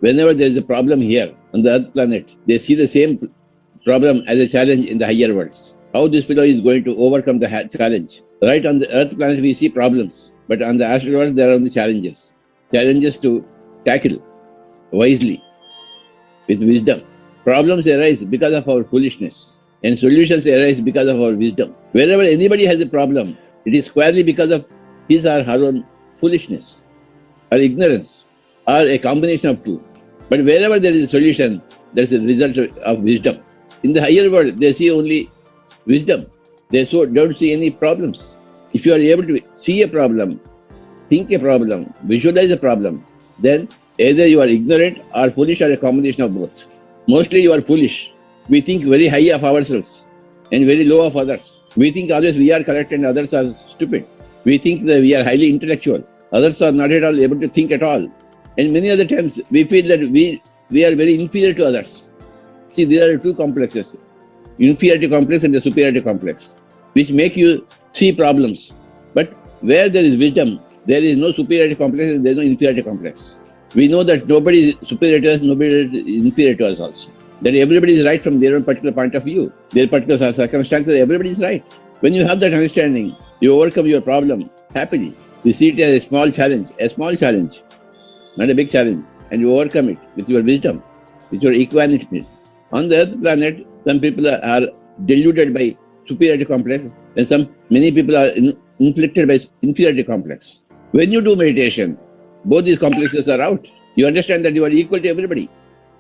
Whenever there is a problem here on the Earth planet, they see the same problem as a challenge in the higher worlds. How this fellow is going to overcome the challenge. Right on the Earth planet, we see problems, but on the astral world, there are only challenges. Challenges to tackle wisely, with wisdom. Problems arise because of our foolishness, and solutions arise because of our wisdom. Wherever anybody has a problem, it is squarely because of his or her own foolishness, or ignorance, or a combination of two. But wherever there is a solution, there is a result of wisdom. In the higher world, they see only wisdom. They don't see any problems. If you are able to see a problem, think a problem, visualize a problem, then either you are ignorant or foolish or a combination of both. Mostly you are foolish. We think very high of ourselves and very low of others. We think always we are correct and others are stupid. We think that we are highly intellectual. Others are not at all able to think at all. And many other times we feel that we are very inferior to others. See, there are two complexes, inferiority complex and the superiority complex, which make you see problems. But where there is wisdom, there is no superiority complex and there is no inferiority complex. We know that nobody is superior to us, nobody is inferior to us also. That everybody is right from their own particular point of view, their particular circumstances, everybody is right. When you have that understanding, you overcome your problem happily. You see it as a small challenge, not a big challenge, and you overcome it with your wisdom, with your equanimity. On the Earth planet, some people are deluded by superiority complex, and many people are inflicted by inferiority complex. When you do meditation, both these complexes are out. You understand that you are equal to everybody,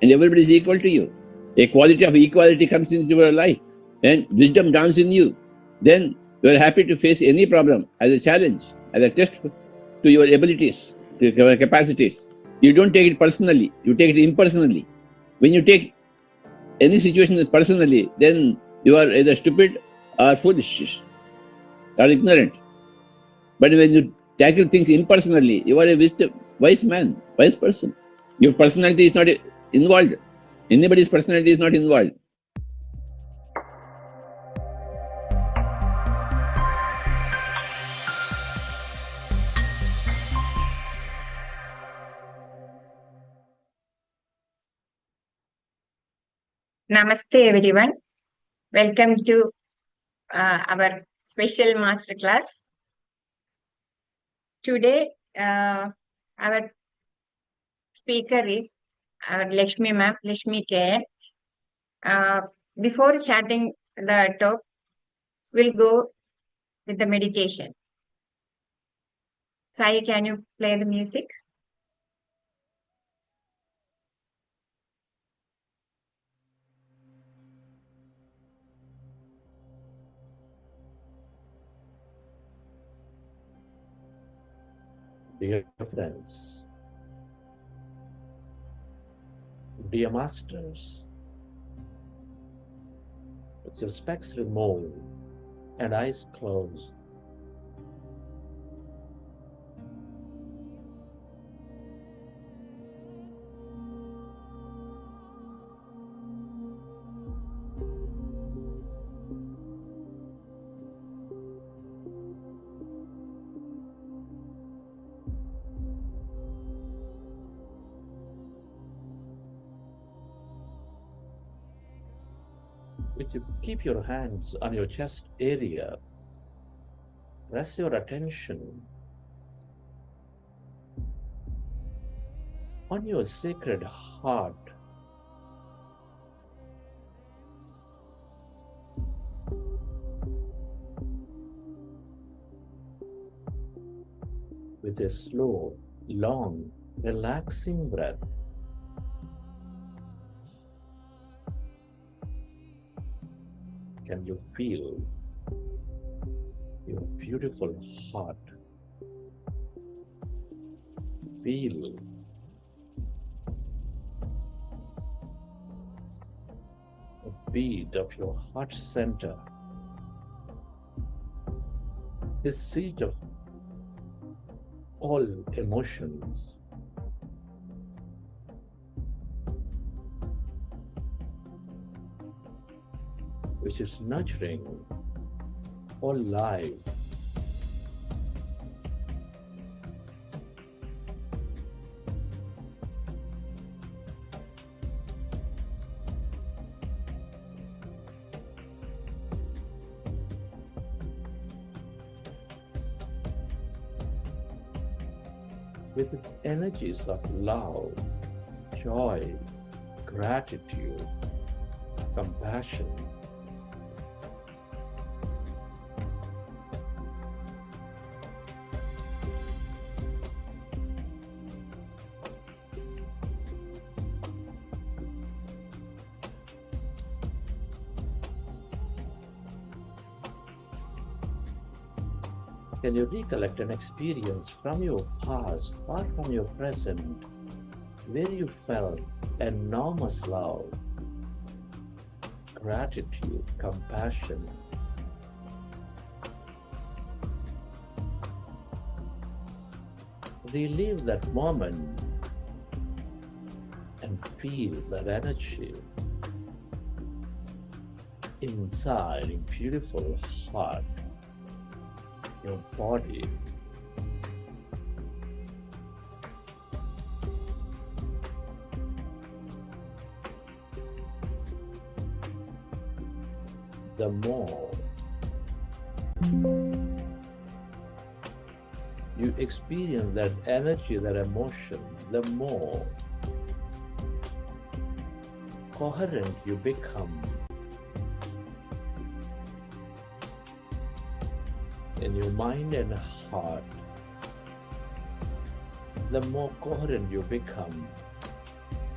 and everybody is equal to you. A quality of equality comes into your life, and wisdom dawns in you. Then you are happy to face any problem as a challenge, as a test to your abilities, to your capacities. You don't take it personally, you take it impersonally. When you take any situation personally, then you are either stupid or foolish or ignorant. But when you tackle things impersonally, you are a wise man, wise person. Your personality is not involved. Anybody's personality is not involved. Namaste everyone. Welcome to our special master class. Today our speaker is our Lakshmi ma'am, Lakshmi K.N. Before starting the talk, we'll go with the meditation. Sai, can you play the music? Dear friends, dear masters, with your specs removed and eyes closed, if you keep your hands on your chest area, rest your attention on your sacred heart. With a slow, long, relaxing breath, can you feel your beautiful heart? Feel the beat of your heart center, the seat of all emotions. Which is nurturing all life. with its energies of love, joy, gratitude, compassion. Can you recollect an experience from your past or from your present where you felt enormous love, gratitude, compassion? Relive that moment and feel that energy inside your beautiful heart, your body. The more you experience that energy, that emotion, the more coherent you become in your mind and heart, the more coherent you become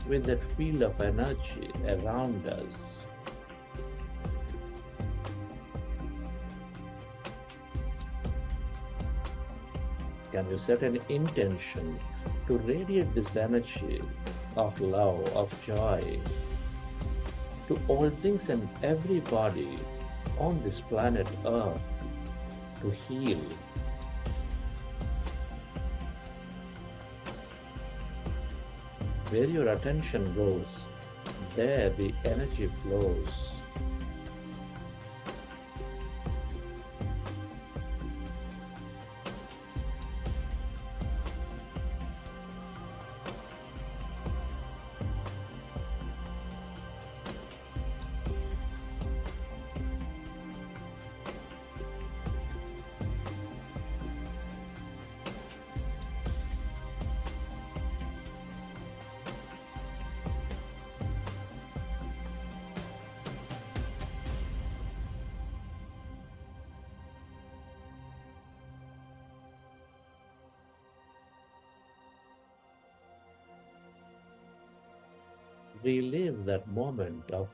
with that field of energy around us. Can you set an intention to radiate this energy of love, of joy to all things and everybody on this planet Earth to heal? Where your attention goes, there the energy flows. Relive that moment of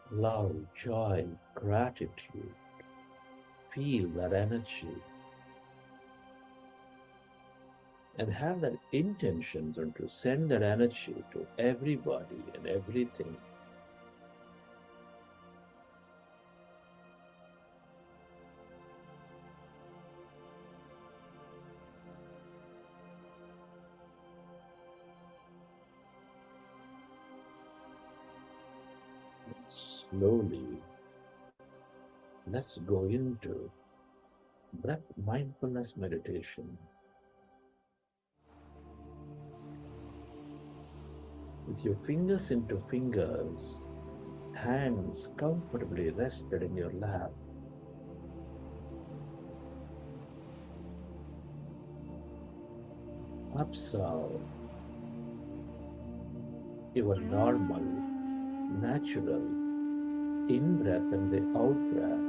love, joy, gratitude. Feel that energy and have that intention to send that energy to everybody and everything. Slowly, let's go into breath mindfulness meditation. With your fingers into fingers, hands comfortably rested in your lap. Observe your normal, natural in-breath and the out-breath.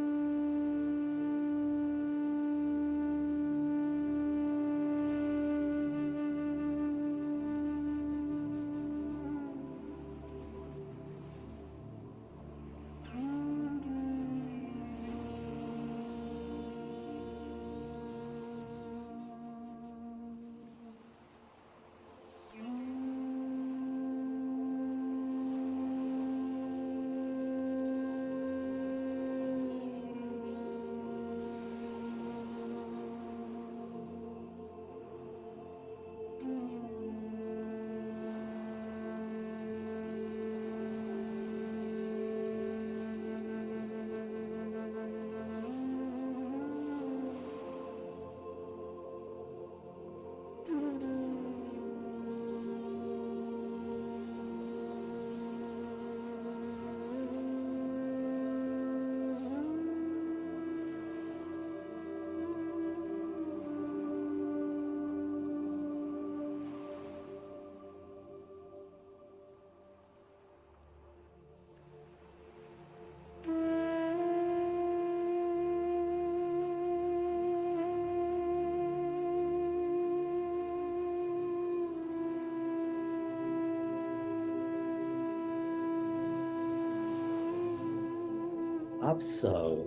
Observe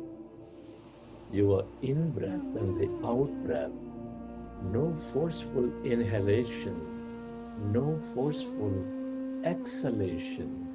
your in-breath and the out-breath. No forceful inhalation, no forceful exhalation.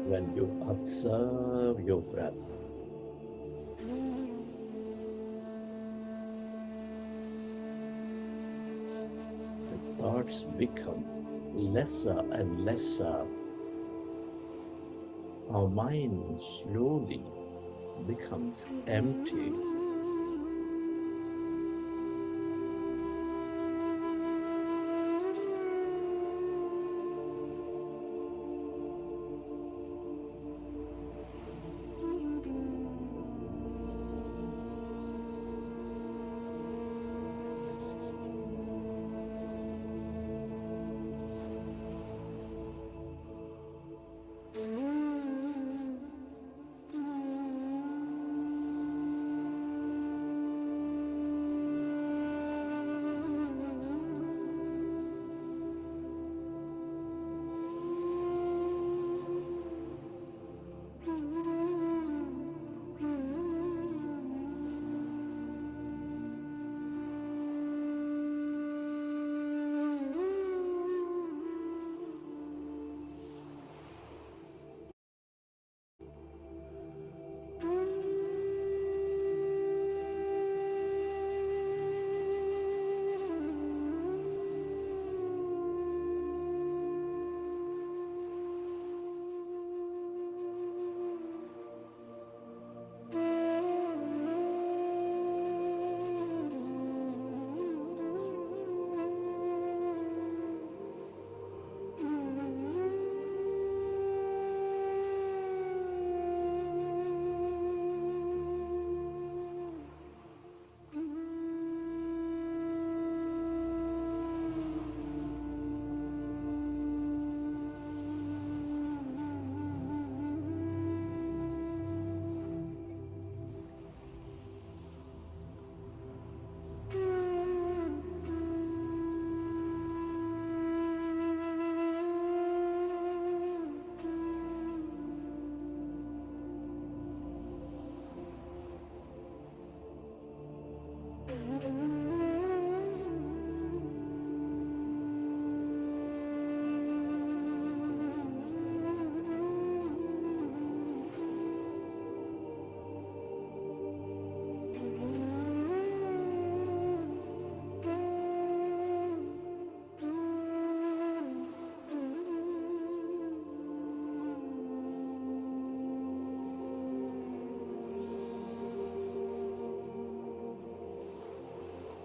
When you observe your breath, the thoughts become lesser and lesser. Our mind slowly becomes empty.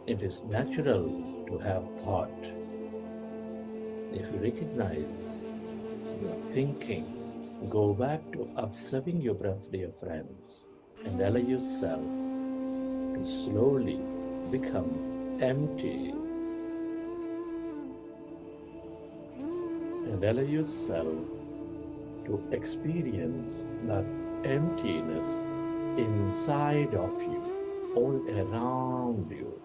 It is natural to have thought. If you recognize thinking. Go back to observing your breath, dear friends, and allow yourself to slowly become empty. And allow yourself to experience that emptiness inside of you, all around you.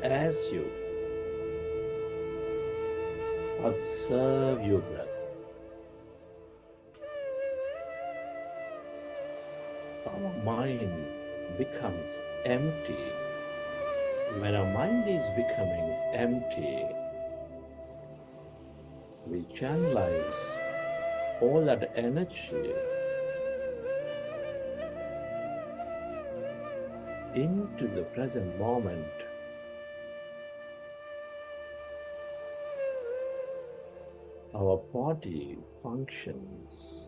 as you observe your breath, our mind becomes empty. When our mind is becoming empty, we channelize all that energy into the present moment. Our body functions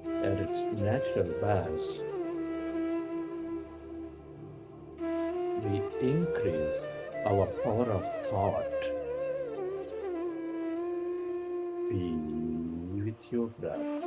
at its natural best. We increase our power of thought. Be with your breath.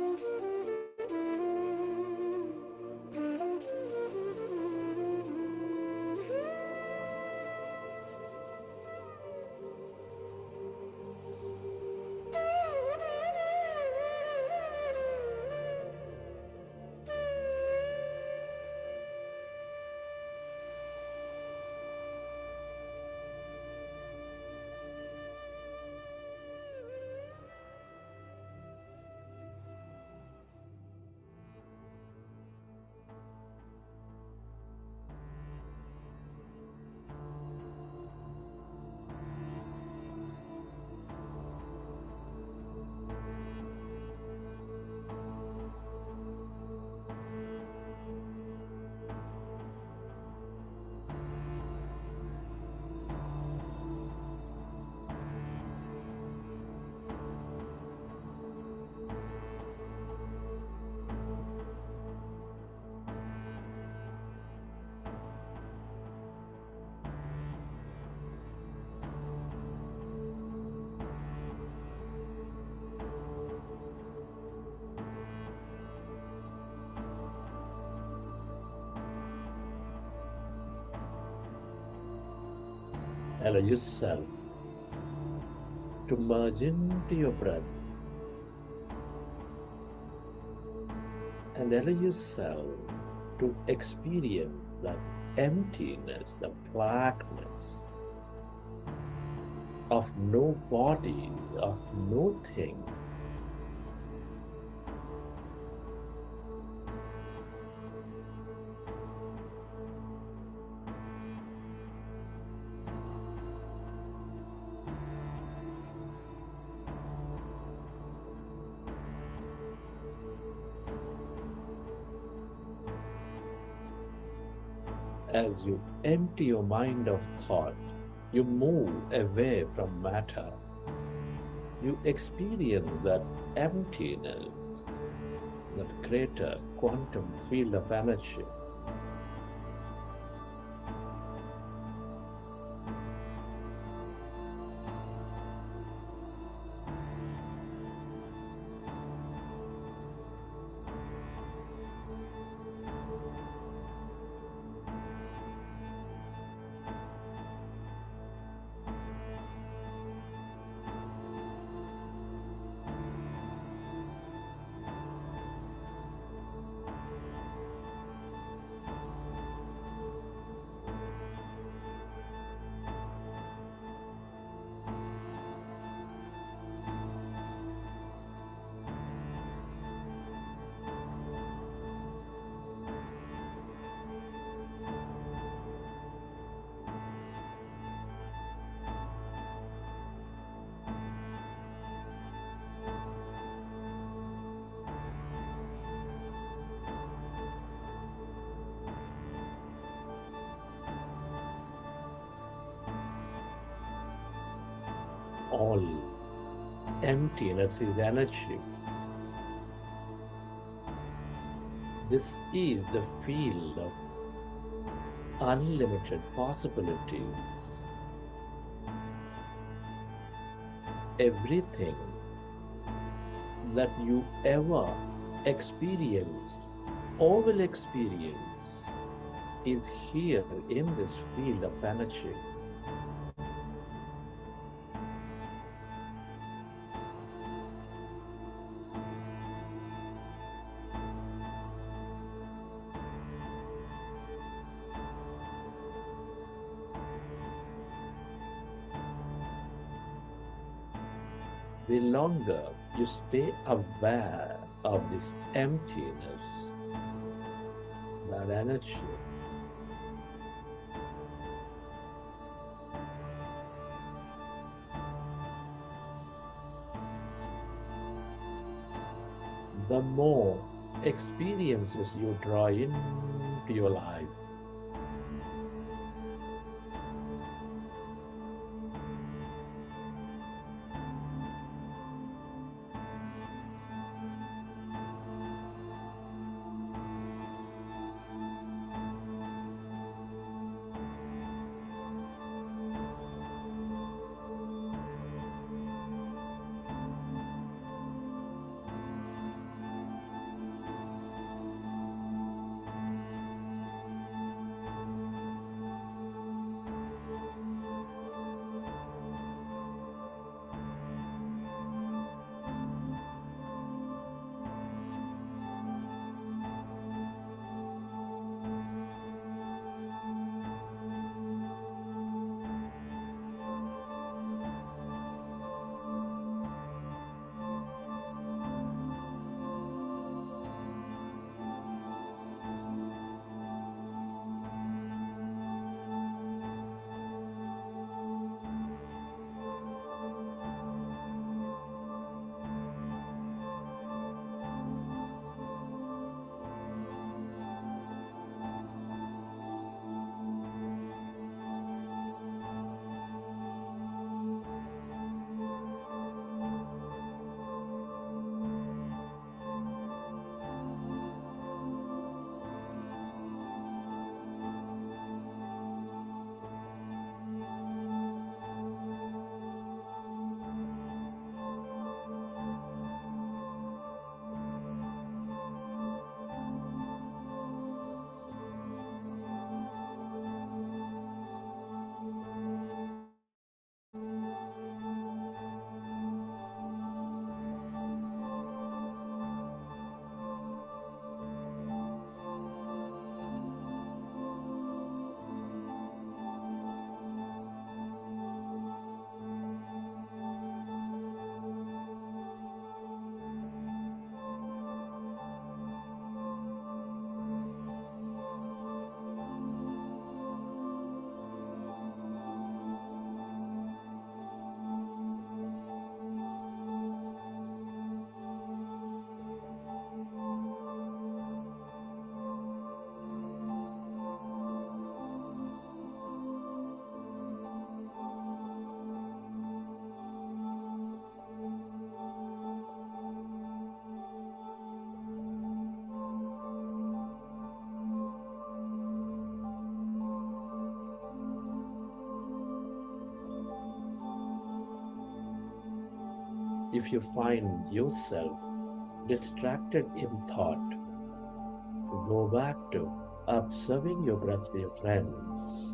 Allow yourself to merge into your breath and allow yourself to experience that emptiness, the blackness of no body, of no thing. As you empty your mind of thought, you move away from matter. You experience that emptiness, that greater quantum field of energy. All emptiness is energy. This is the field of unlimited possibilities. Everything that you ever experienced or will experience is here in this field of energy. the longer you stay aware of this emptiness, that energy, the more experiences you draw into your life. If you find yourself distracted in thought, go back to observing your breath, dear friends.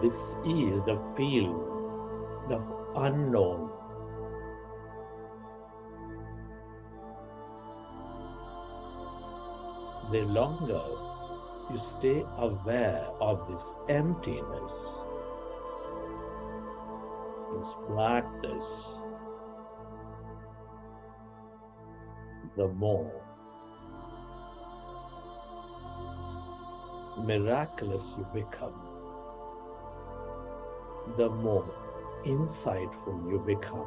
This is the field of unknown. The longer you stay aware of this emptiness, this blackness, the more miraculous you become, the more insightful you become.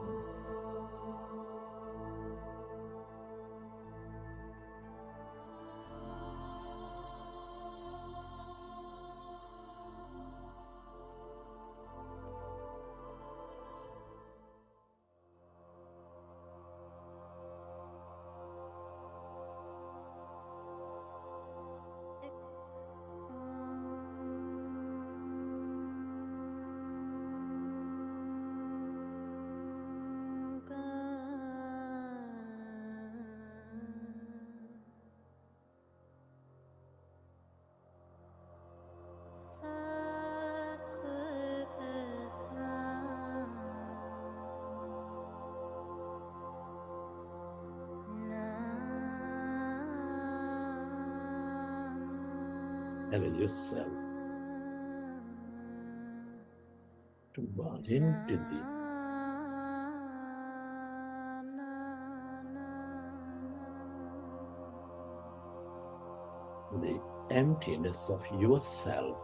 Allow yourself to merge into the emptiness of yourself.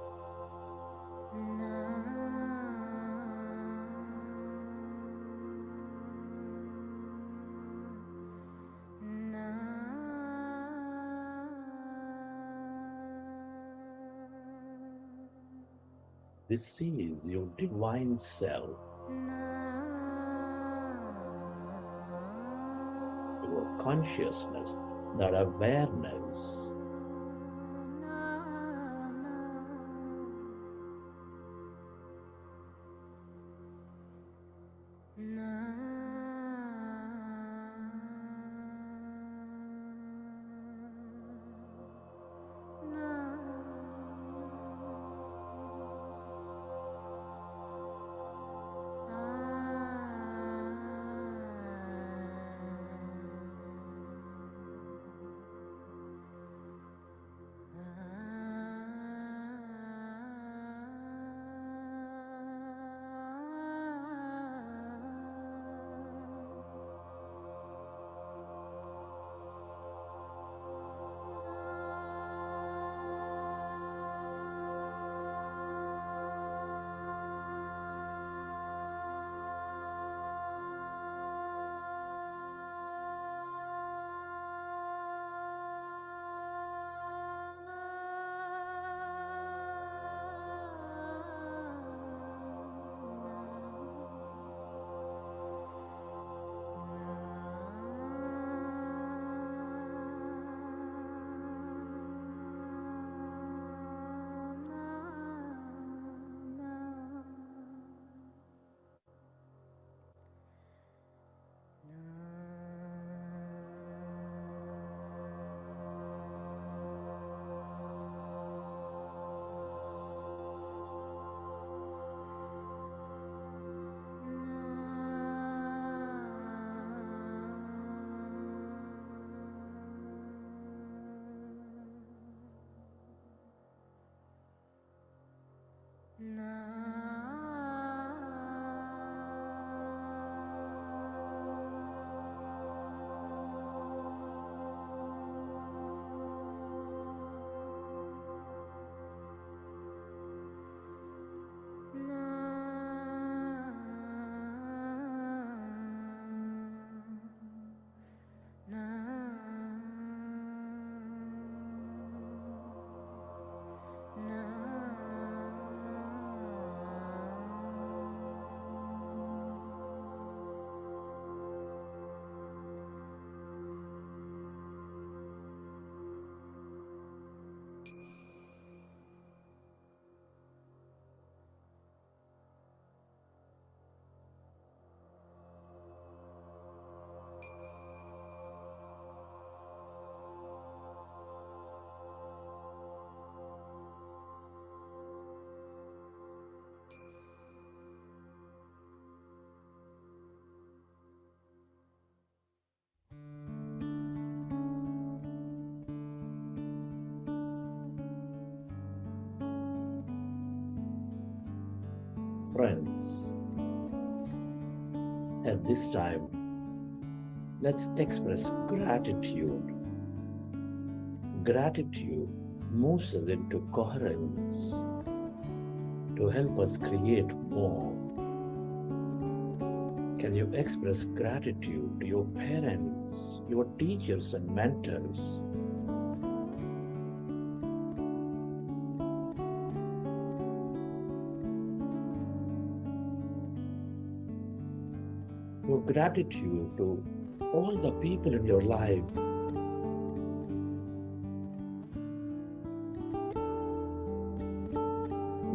This is your divine self, your consciousness, that awareness. friends. At this time, let's express gratitude. Gratitude moves us into coherence to help us create more. Can you express gratitude to your parents, your teachers, and mentors? Your gratitude to all the people in your life.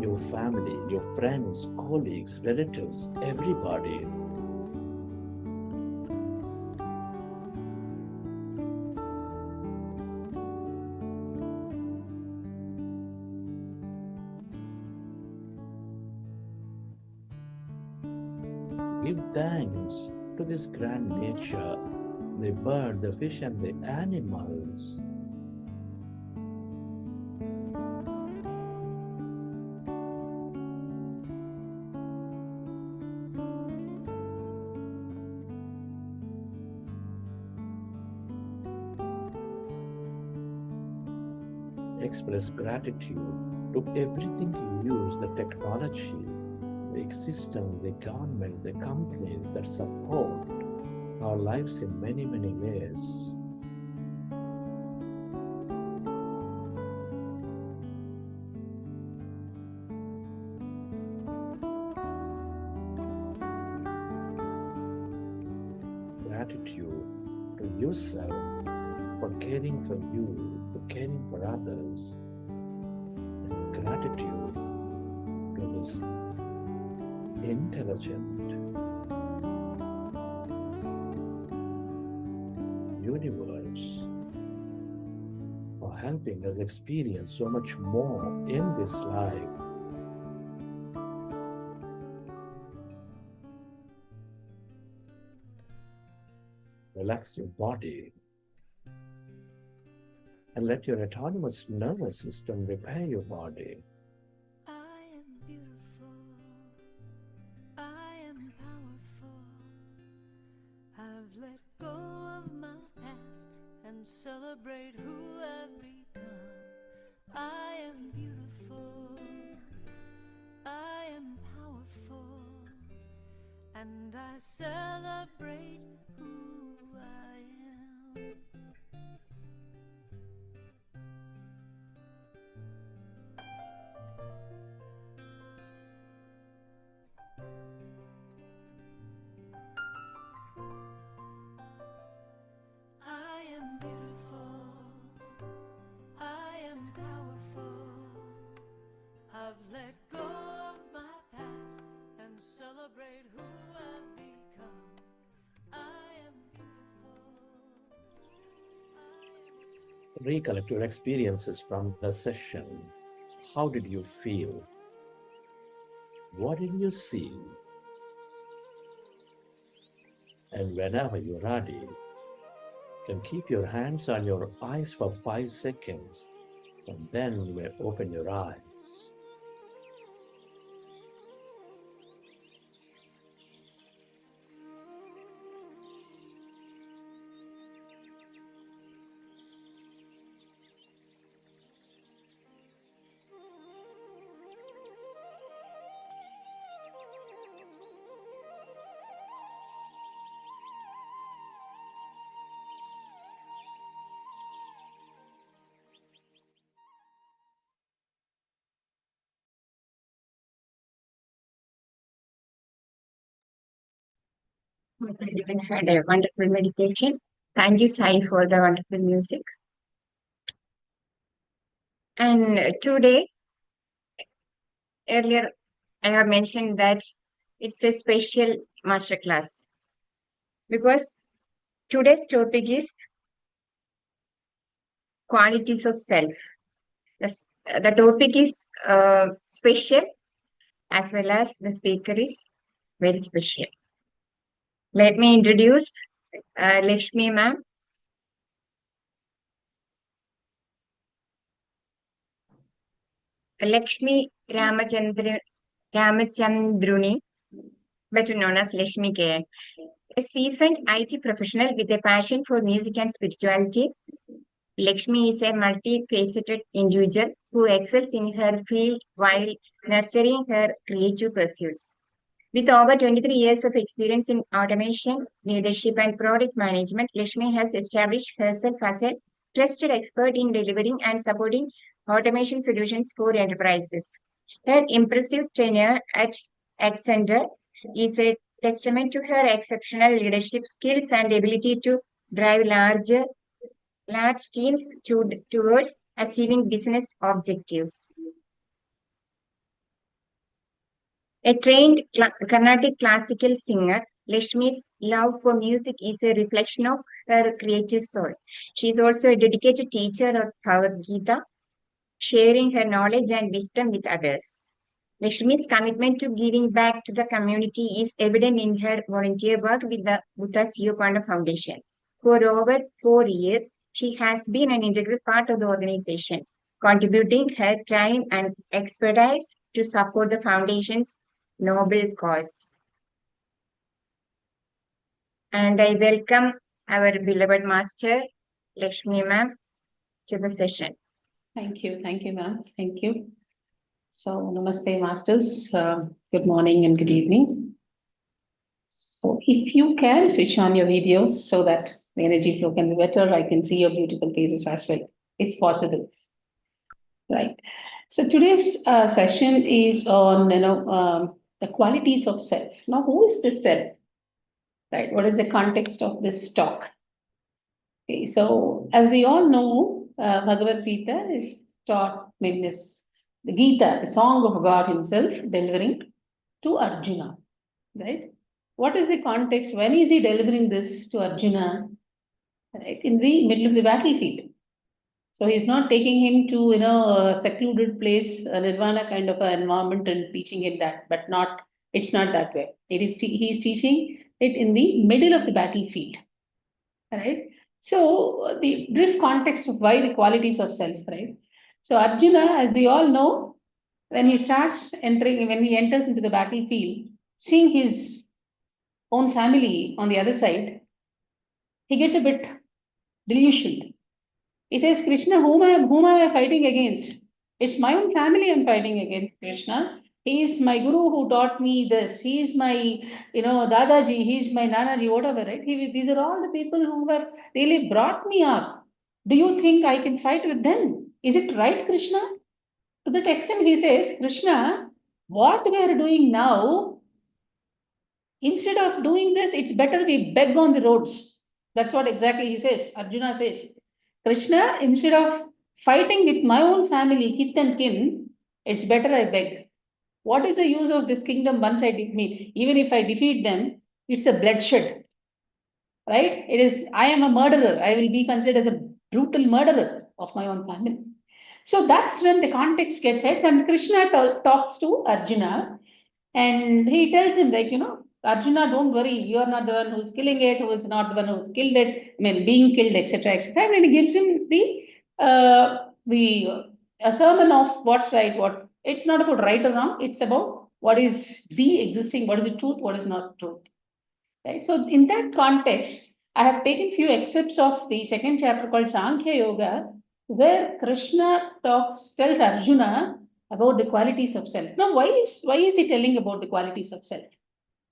Your family, your friends, colleagues, relatives, everybody. Give thanks to this grand nature, the bird, the fish, and the animals. Express gratitude to everything you use, the technology, the system, the government, the companies that support our lives in many, many ways. Gratitude to yourself for caring for you, for caring for others, and gratitude to this intelligent universe for helping us experience so much more in this life. Relax your body and let your autonomous nervous system repair your body. I am beautiful. I am powerful. I've let go of my past and celebrate who I've become. I am beautiful. I am powerful. And I celebrate who I am. I am beautiful. I am powerful. I've let go of my past and celebrate who I've become. I am beautiful. Recollect your experiences from the session. How did you feel? What did you see? And whenever you're ready, you can keep your hands on your eyes for 5 seconds, and then you may open your eyes. Everyone had a wonderful meditation. Thank you, Sai, for the wonderful music. And today, earlier, I have mentioned that it's a special masterclass because today's topic is qualities of self. The topic is special as well as the speaker is very special. Let me introduce Lakshmi ma'am. Lakshmi Ramachandran Ramachandruni, better known as Lakshmi K.N. A seasoned IT professional with a passion for music and spirituality, Lakshmi is a multifaceted individual who excels in her field while nurturing her creative pursuits. With over 23 years of experience in automation, leadership, and product management, Lakshmi has established herself as a trusted expert in delivering and supporting automation solutions for enterprises. Her impressive tenure at Accenture is a testament to her exceptional leadership skills and ability to drive large teams towards achieving business objectives. A trained Carnatic classical singer, Lakshmi's love for music is a reflection of her creative soul. She is also a dedicated teacher of Bhagavad Gita, sharing her knowledge and wisdom with others. Lakshmi's commitment to giving back to the community is evident in her volunteer work with the Buddha's Yogananda Foundation. For over 4 years, she has been an integral part of the organization, contributing her time and expertise to support the foundation's noble cause. And I welcome our beloved master, Lakshmi ma'am, to the session. Thank you, ma'am. Thank you. So, namaste, masters. Good morning and good evening. So, if you can switch on your videos so that the energy flow can be better, I can see your beautiful faces as well, if possible. Right. So, today's session is on the qualities of self. Now, who is this self? Right. What is the context of this talk? Okay. So, as we all know, Bhagavad Gita is taught in this. The Gita, the song of God himself, delivering to Arjuna, right? What is the context? When is he delivering this to Arjuna? Right, in the middle of the battlefield. So he's not taking him to, a secluded place, a nirvana kind of an environment and teaching him that, but it's not that way. He's teaching it in the middle of the battlefield, right? So the brief context of why the qualities of self, right? So Arjuna, as we all know, when he enters into the battlefield, seeing his own family on the other side, he gets a bit delusioned. He says, Krishna, whom am I fighting against? It's my own family I'm fighting against, Krishna. He is my guru who taught me this. He is my, Dadaji, he is my Nanaji, whatever, right? These are all the people who have really brought me up. Do you think I can fight with them? Is it right, Krishna? To that extent, he says, Krishna, what we are doing now, instead of doing this, it's better we beg on the roads. That's what exactly he says. Arjuna says, Krishna, instead of fighting with my own family, kith and kin, it's better I beg. What is the use of this kingdom once even if I defeat them, it's a bloodshed, right? I am a murderer. I will be considered as a brutal murderer of my own family. So that's when the context gets set, and Krishna talks to Arjuna, and he tells him, like, Arjuna, don't worry, you are not the one who's killing it, who is not the one who's killed it, being killed, etc., etc. And he gives him a sermon of what's right, what it's not about right or wrong, it's about what is the existing, what is the truth, what is not truth. Right. So in that context, I have taken few excerpts of the second chapter called Sankhya Yoga, where Krishna tells Arjuna about the qualities of self. Now, why is he telling about the qualities of self?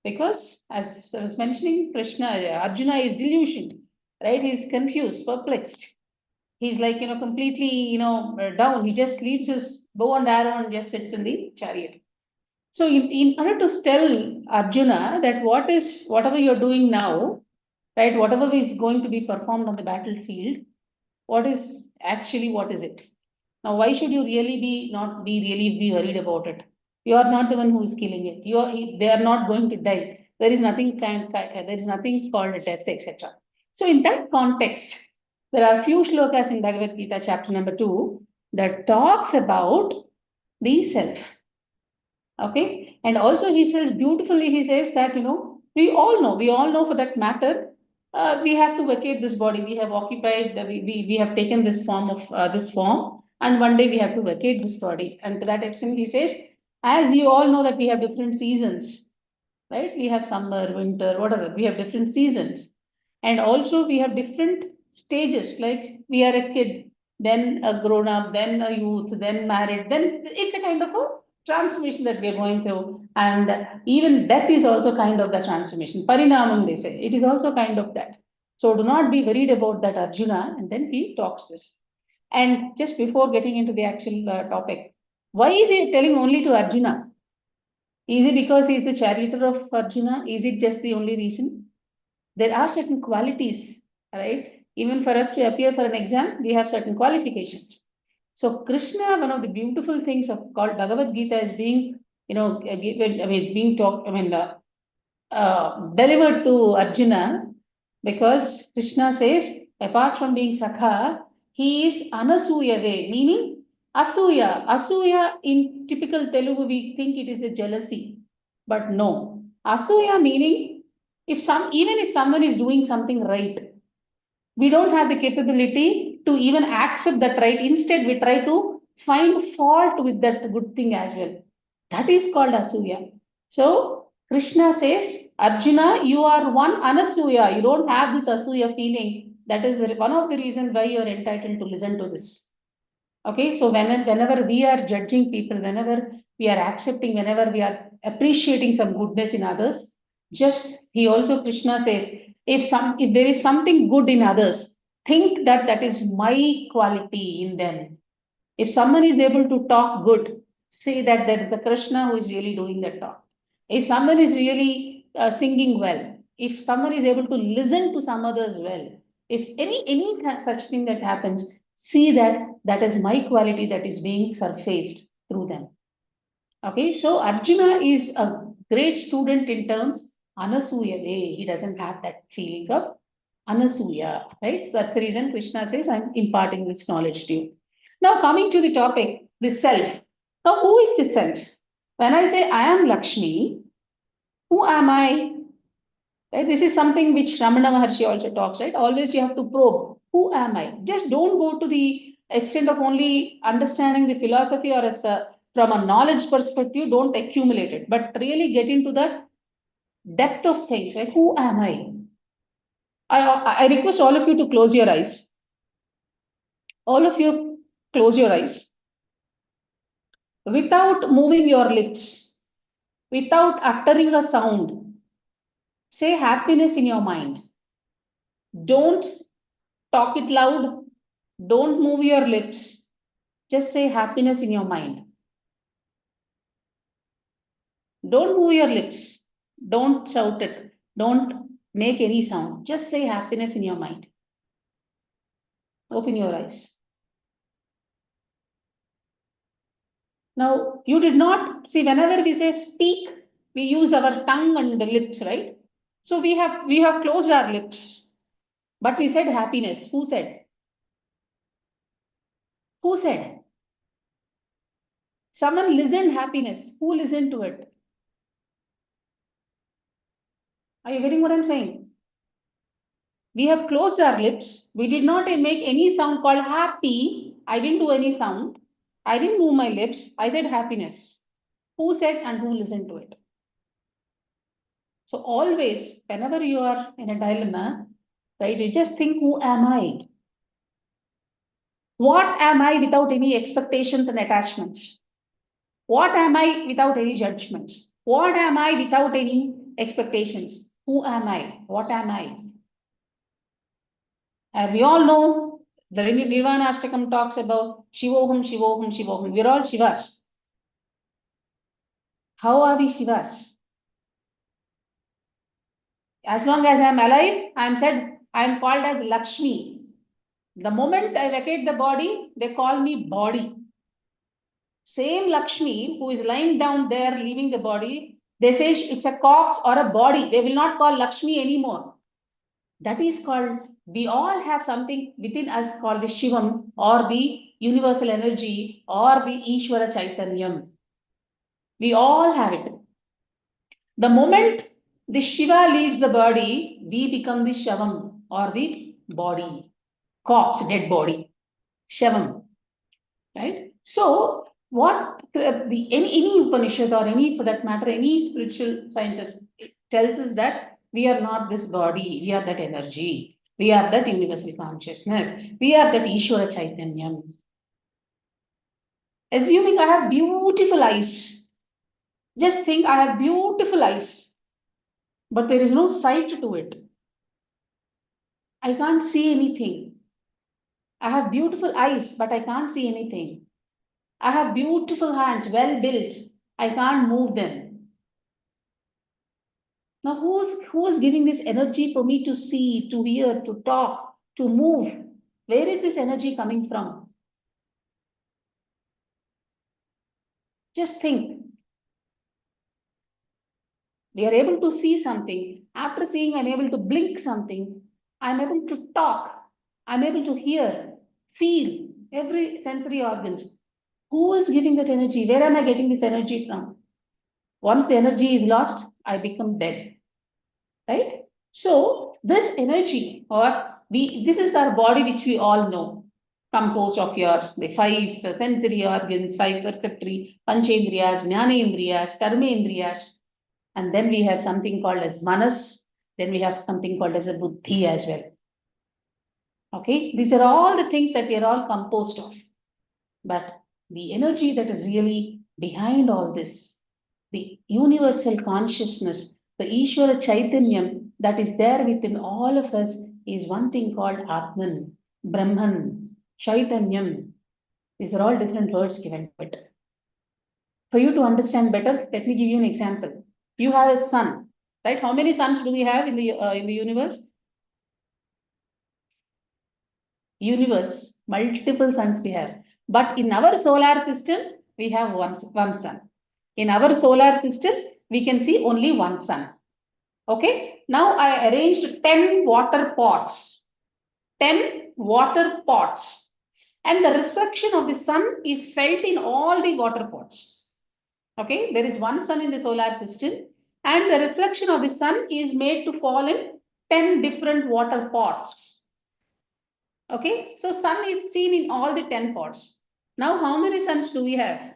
Because, as I was mentioning, Arjuna is delusioned, right? He's confused, perplexed. He's like, completely, down. He just leaves his bow and arrow and just sits in the chariot. So in order to tell Arjuna that whatever you're doing now, right, whatever is going to be performed on the battlefield, what is it? Now, why should you not be worried about it? You are not the one who is killing it. They are not going to die. There is nothing called a death, etc. So in that context, there are few shlokas in Bhagavad Gita, chapter number 2, that talks about the self. Okay, and also he says beautifully, he says that, we all know for that matter, we have to vacate this body. We have occupied, we have taken this form, and one day we have to vacate this body. And to that extent, he says, As you all know that we have different seasons, right? We have summer, winter, whatever. We have different seasons. And also we have different stages, like we are a kid, then a grown up, then a youth, then married, then it's a kind of a transformation that we are going through. And even death is also kind of the transformation. Parinamam, they say, it is also kind of that. So do not be worried about that, Arjuna. And then he talks this. And just before getting into the actual topic, why is he telling only to Arjuna? Is it because he is the charioteer of Arjuna? Is it just the only reason? There are certain qualities, right? Even for us to appear for an exam, we have certain qualifications. So Krishna, one of the beautiful things of called Bhagavad Gita is being, is being talked, delivered to Arjuna, because Krishna says, apart from being Sakha, he is Anasuyave, meaning Asuya. Asuya in typical Telugu, we think it is a jealousy, but no. Asuya meaning even if someone is doing something right, we don't have the capability to even accept that right. Instead, we try to find fault with that good thing as well. That is called Asuya. So Krishna says, Arjuna, you are one Anasuya. You don't have this Asuya feeling. That is one of the reasons why you are entitled to listen to this. Okay, so whenever we are judging people, whenever we are accepting, whenever we are appreciating some goodness in others, he also Krishna says, if there is something good in others, think that that is my quality in them. If someone is able to talk good, say that there is a Krishna who is really doing that talk. If someone is really singing well, if someone is able to listen to some others well, if any such thing that happens, see that that is my quality that is being surfaced through them. Okay, so Arjuna is a great student in terms Anasuya. He doesn't have that feelings of Anasuya, right? So that's the reason Krishna says, I'm imparting this knowledge to you. Now, coming to the topic, the self. Now, who is the self? When I say I am Lakshmi, who am I? Right? This is something which Ramana Maharshi also talks, right? Always you have to probe. Who am I? Just don't go to the extent of only understanding the philosophy or from a knowledge perspective, don't accumulate it, but really get into the depth of things, right? Who am I? I request all of you to close your eyes. All of you close your eyes. Without moving your lips, without uttering a sound, say happiness in your mind. Don't talk it loud. Don't move your lips. Just say happiness in your mind. Don't move your lips. Don't shout it. Don't make any sound. Just say happiness in your mind. Open your eyes. Now, you did not see, whenever we say speak, we use our tongue and the lips, right? So we have closed our lips, but we said happiness. Who said? Who said? Someone listened happiness. Who listened to it? Are you getting what I'm saying? We have closed our lips. We did not make any sound called happy. I didn't do any sound. I didn't move my lips. I said happiness. Who said and who listened to it? So always, whenever you are in a dilemma, right, you just think, who am I? What am I without any expectations and attachments? What am I without any judgments? What am I without any expectations? Who am I? What am I? And we all know the Nirvana Ashtakam talks about Shivoham, Shivoham, Shivoham. We're all Shivas. How are we Shivas? As long as I'm alive, I'm called as Lakshmi. The moment I vacate the body, they call me body. Same Lakshmi who is lying down there leaving the body, they say it's a corpse or a body. They will not call Lakshmi anymore. That is called, we all have something within us called the Shivam or the universal energy or the Ishvara Chaitanyam. We all have it. The moment the Shiva leaves the body, we become the Shavam or the body, corpse, dead body, Shavam, right? So what any Upanishad or any, for that matter, any spiritual sciences tells us that we are not this body, we are that energy, we are that universal consciousness, we are that Ishvara Chaitanyam. Assuming I have beautiful eyes, just think I have beautiful eyes, but there is no sight to it. I can't see anything. I have beautiful eyes, but I can't see anything. I have beautiful hands, well built. I can't move them. Now, who is giving this energy for me to see, to hear, to talk, to move? Where is this energy coming from? Just think. We are able to see something. After seeing, I'm able to blink something. I'm able to talk. I'm able to hear, feel, every sensory organs. Who is giving that energy? Where am I getting this energy from? Once the energy is lost, I become dead. Right? So this energy, or this is our body, which we all know, composed of the 5 sensory organs, 5 perceptory, panchendriyas, jnanendriyas, karmendriyas, and then we have something called as manas, then we have something called as a buddhi as well. Okay, these are all the things that we are all composed of. But the energy that is really behind all this, the universal consciousness, the Ishvara Chaitanyam that is there within all of us, is one thing called Atman, Brahman, Chaitanyam. These are all different words given to it. For you to understand better, let me give you an example. You have a sun, right? How many suns do we have in the universe? Universe, multiple suns we have. But in our solar system, we have one sun. In our solar system, we can see only one sun. Okay. Now I arranged 10 water pots. 10 water pots. And the reflection of the sun is felt in all the water pots. Okay. There is one sun in the solar system, and the reflection of the sun is made to fall in 10 different water pots. Okay. So sun is seen in all the 10 pots. Now, how many suns do we have?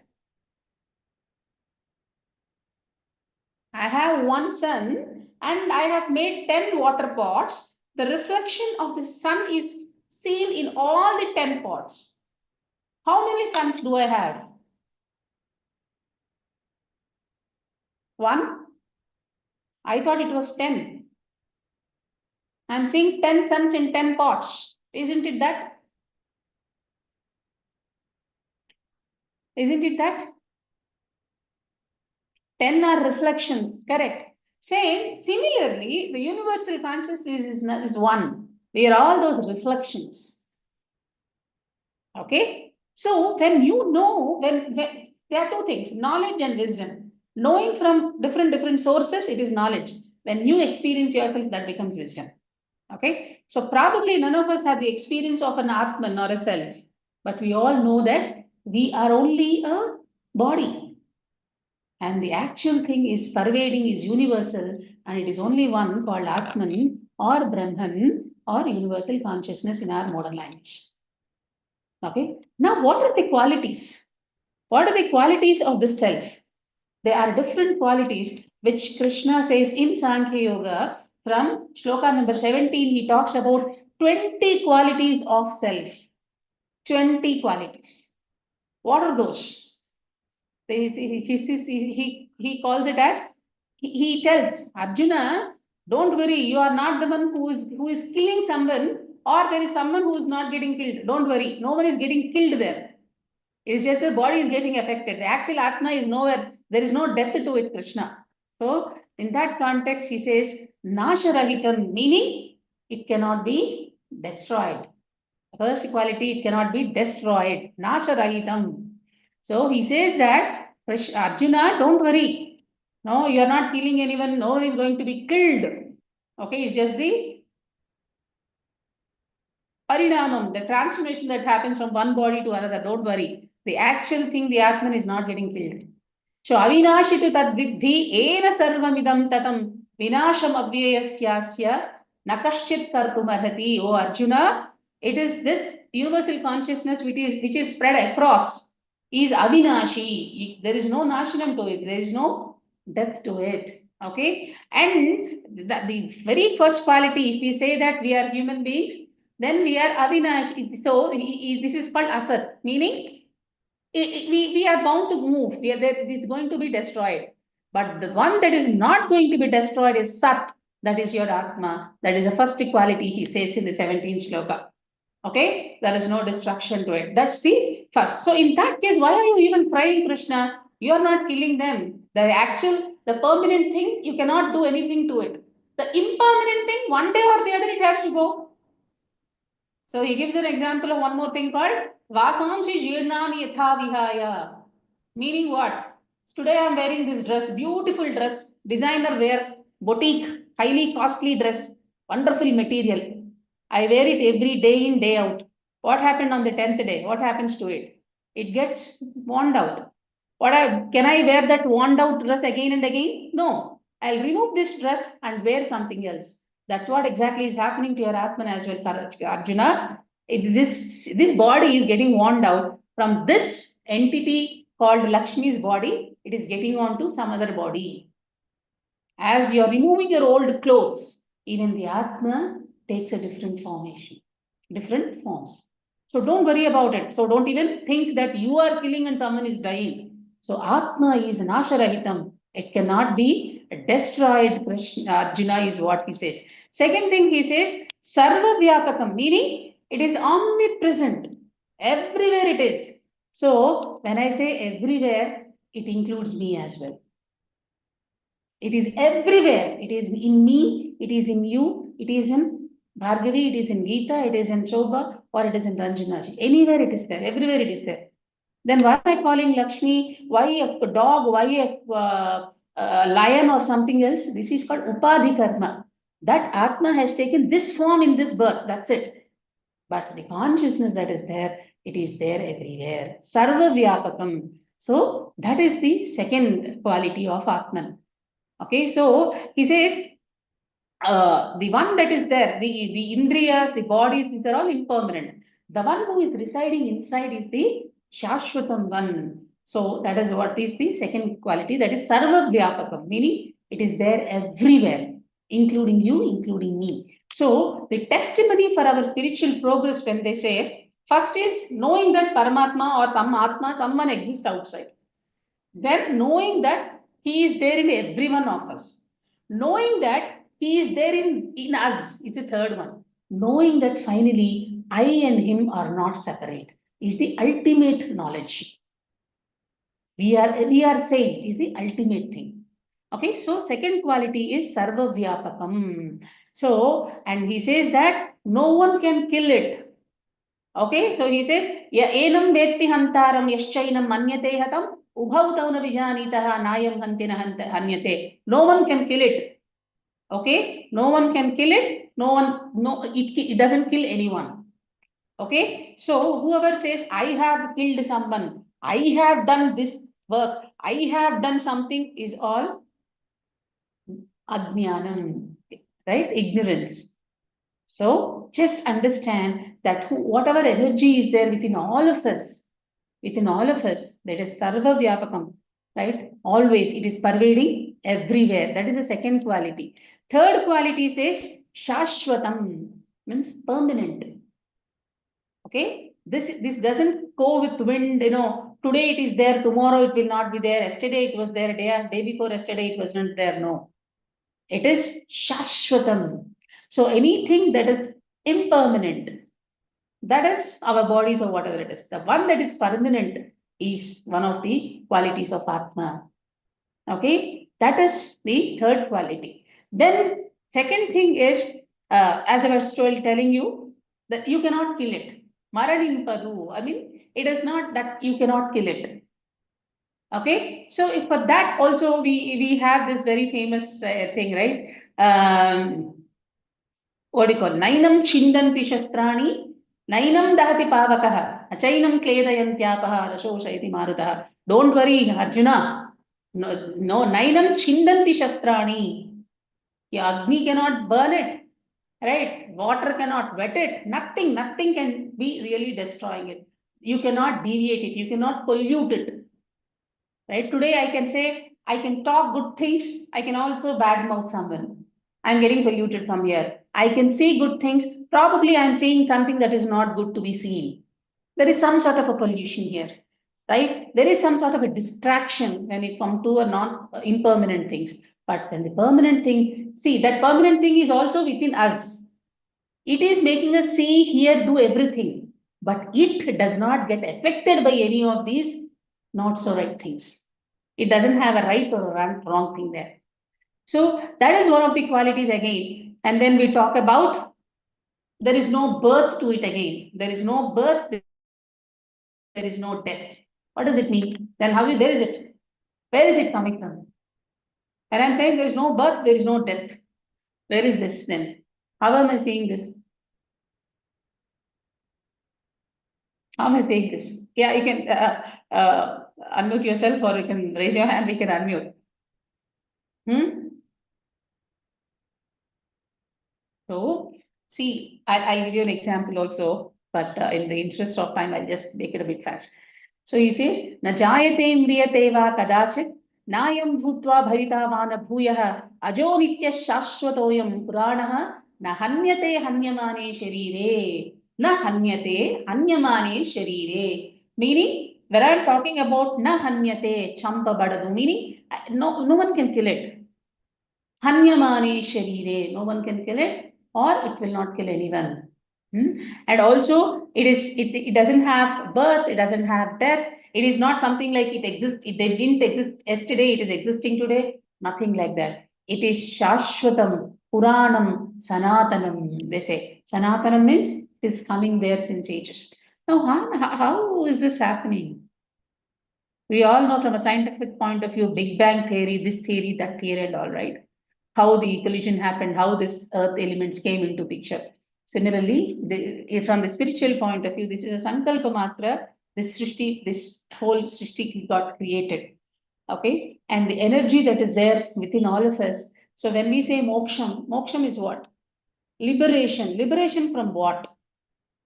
I have one sun and I have made 10 water pots. The reflection of the sun is seen in all the 10 pots. How many suns do I have? One. I thought it was 10. I'm seeing 10 suns in 10 pots. Isn't it that? Isn't it that? 10 are reflections, correct. Similarly, the universal consciousness is one. We are all those reflections. Okay. So when you know, when there are two things, knowledge and wisdom. Knowing from different sources, it is knowledge. When you experience yourself, that becomes wisdom. Okay. So probably none of us have the experience of an Atman or a self, but we all know that we are only a body. And the actual thing is pervading, is universal, and it is only one called Atman or Brahman or universal consciousness in our modern language. Okay. Now, what are the qualities? What are the qualities of the self? There are different qualities which Krishna says in Sankhya Yoga. From shloka number 17, he talks about 20 qualities of self. 20 qualities. What are those? He calls it as, he tells Arjuna, don't worry, you are not the one who is killing someone, or there is someone who is not getting killed. Don't worry, no one is getting killed there. It's just the body is getting affected. The actual Atma is nowhere. There is no depth to it, Krishna. So in that context, he says, Nasharahitam, meaning it cannot be destroyed. The first quality, it cannot be destroyed. Nasharahitam. So he says that, Arjuna, don't worry. No, you are not killing anyone. No one is going to be killed. Okay, it's just the parinamam, the transformation that happens from one body to another. Don't worry. The actual thing, the Atman, is not getting killed. So avinashitu tad vidhi ena sarvamidam tatam vinasham abhyayasyasya nakaschit kartum arhati. O Arjuna, it is this universal consciousness which is spread across. is avinashi. There is no nashanam to it. There is no death to it. Okay. And the very first quality, if we say that we are human beings, then we are avinashi. So this is called asat, meaning we are bound to move. We are there, it is going to be destroyed. But the one that is not going to be destroyed is Sat. That is your Atma. That is the first quality he says in the 17th shloka. Okay, there is no destruction to it. That's the first. So in that case, why are you even crying, Krishna? You are not killing them. The permanent thing, you cannot do anything to it. The impermanent thing, one day or the other, it has to go. So he gives an example of one more thing called Vasamshi Jirnani Yatha Vihaya. Meaning what? Today I am wearing this dress, beautiful dress, designer wear, boutique, highly costly dress, wonderful material. I wear it every day in, day out. What happened on the 10th day? What happens to it? It gets worn out. Can I wear that worn out dress again and again? No. I'll remove this dress and wear something else. That's what exactly is happening to your Atman as well, Arjuna. This body is getting worn out from this entity called Lakshmi's body. It is getting onto some other body. As you're removing your old clothes, even the Atma takes a different formation, different forms. So don't worry about it. So don't even think that you are killing and someone is dying. So Atma is Nasharahitam. It cannot be destroyed. Krishna, Arjuna is what he says. Second thing he says, Sarva Vyapakam, meaning it is omnipresent. Everywhere it is. So when I say everywhere, it includes me as well. It is everywhere. It is in me, it is in you, it is in Bhargavi, it is in Gita, it is in Shobha, or it is in Ranjanaji. Anywhere it is there, everywhere it is there. Then why am I calling Lakshmi? Why a dog? Why a lion or something else? This is called Upadhi Karma. That Atma has taken this form in this birth. That's it. But the consciousness that is there, it is there everywhere. Sarva Vyapakam. So that is the second quality of Atman. Okay, so he says the one that is there, the indriyas, the bodies, these are all impermanent. The one who is residing inside is the Shashvatam one. So that is what is the second quality, that is Sarva Vyapakam, meaning it is there everywhere, including you, including me. So the testimony for our spiritual progress, when they say, first is knowing that Paramatma or some Atma, someone exists outside. Then knowing that he is there in every one of us. Knowing that he is there in us is the third one. Knowing that finally I and him are not separate is the ultimate knowledge. We are saying is the ultimate thing. Okay, so second quality is Sarva Vyapakam. So, and he says that no one can kill it. Okay, so he says, Ya enam vetti hantaram yaschainam manyate hatam ubhau tauna vijanitaha nayam hantina hanyate. No one can kill it. Okay, no one can kill it. It doesn't kill anyone. Okay, so whoever says, I have killed someone, I have done this work, I have done something is all ajnanam, right? Ignorance. So just understand that whatever energy is there within all of us, that is Sarva Vyapakam, right? Always it is pervading everywhere. That is the second quality. Third quality says Shashwatam, means permanent. Okay, this doesn't go with wind, today it is there, tomorrow it will not be there, yesterday it was there, day before yesterday it was not there. No, it is Shashwatam. So anything that is impermanent, that is our bodies or whatever it is. The one that is permanent is one of the qualities of Atma. Okay, that is the third quality. Then second thing is, as I was telling you, that you cannot kill it. Maranim Padu. I mean, it is not that you cannot kill it. Okay, so if for that also we have this very famous thing, right? What do you call? Nainam chindanti shastrani, nainam dahati pavakaha, achainam kledayantyapah, rashoshayati marutaha. Don't worry, Arjuna. No, nainam chindanti shastrani. Your Agni cannot burn it, right? Water cannot wet it. Nothing can be really destroying it. You cannot deviate it. You cannot pollute it. Right? Today I can say, I can talk good things. I can also badmouth someone. I'm getting polluted from here. I can see good things. Probably I'm seeing something that is not good to be seen. There is some sort of a pollution here, right? There is some sort of a distraction when it comes to a non-impermanent things. But when the permanent thing, see, that permanent thing is also within us. It is making us see, hear, do everything. But it does not get affected by any of these not so right things. It doesn't have a right or a wrong thing there. So that is one of the qualities again. And then we talk about there is no birth to it again. There is no birth, there is no death. What does it mean? Then where is it? Where is it coming from? And I'm saying there is no birth, there is no death. Where is this then? How am I saying this? How am I saying this? Yeah, you can unmute yourself or you can raise your hand, we can unmute. So, see, I'll give you an example also, but in the interest of time, I'll just make it a bit fast. So he says, "Na jayate imriyate va kadachit, nayam bhutva bhavitavana bhuyah, ajo nitya shashwatoyam puranah, na hanyate hanyamane sharire, na hanyate hanyamane sharire." Meaning, when I'm talking about na hanyate champa badadu, meaning no one can kill it. Hanyamane sharire, no one can kill it, or it will not kill anyone. And also, it doesn't have birth, it doesn't have death. It is not something like it exists. It didn't exist yesterday. It is existing today. Nothing like that. It is Shashwatam, Puranam, Sanatanam. They say Sanatanam means it is coming there since ages. Now, how is this happening? We all know from a scientific point of view, Big Bang theory, this theory, that theory, and all, right? How the collision happened, how this earth elements came into picture. Similarly, from the spiritual point of view, this is a sankalpa matra, this whole srishti got created. Okay, and the energy that is there within all of us. So when we say moksham is what? Liberation. Liberation from what?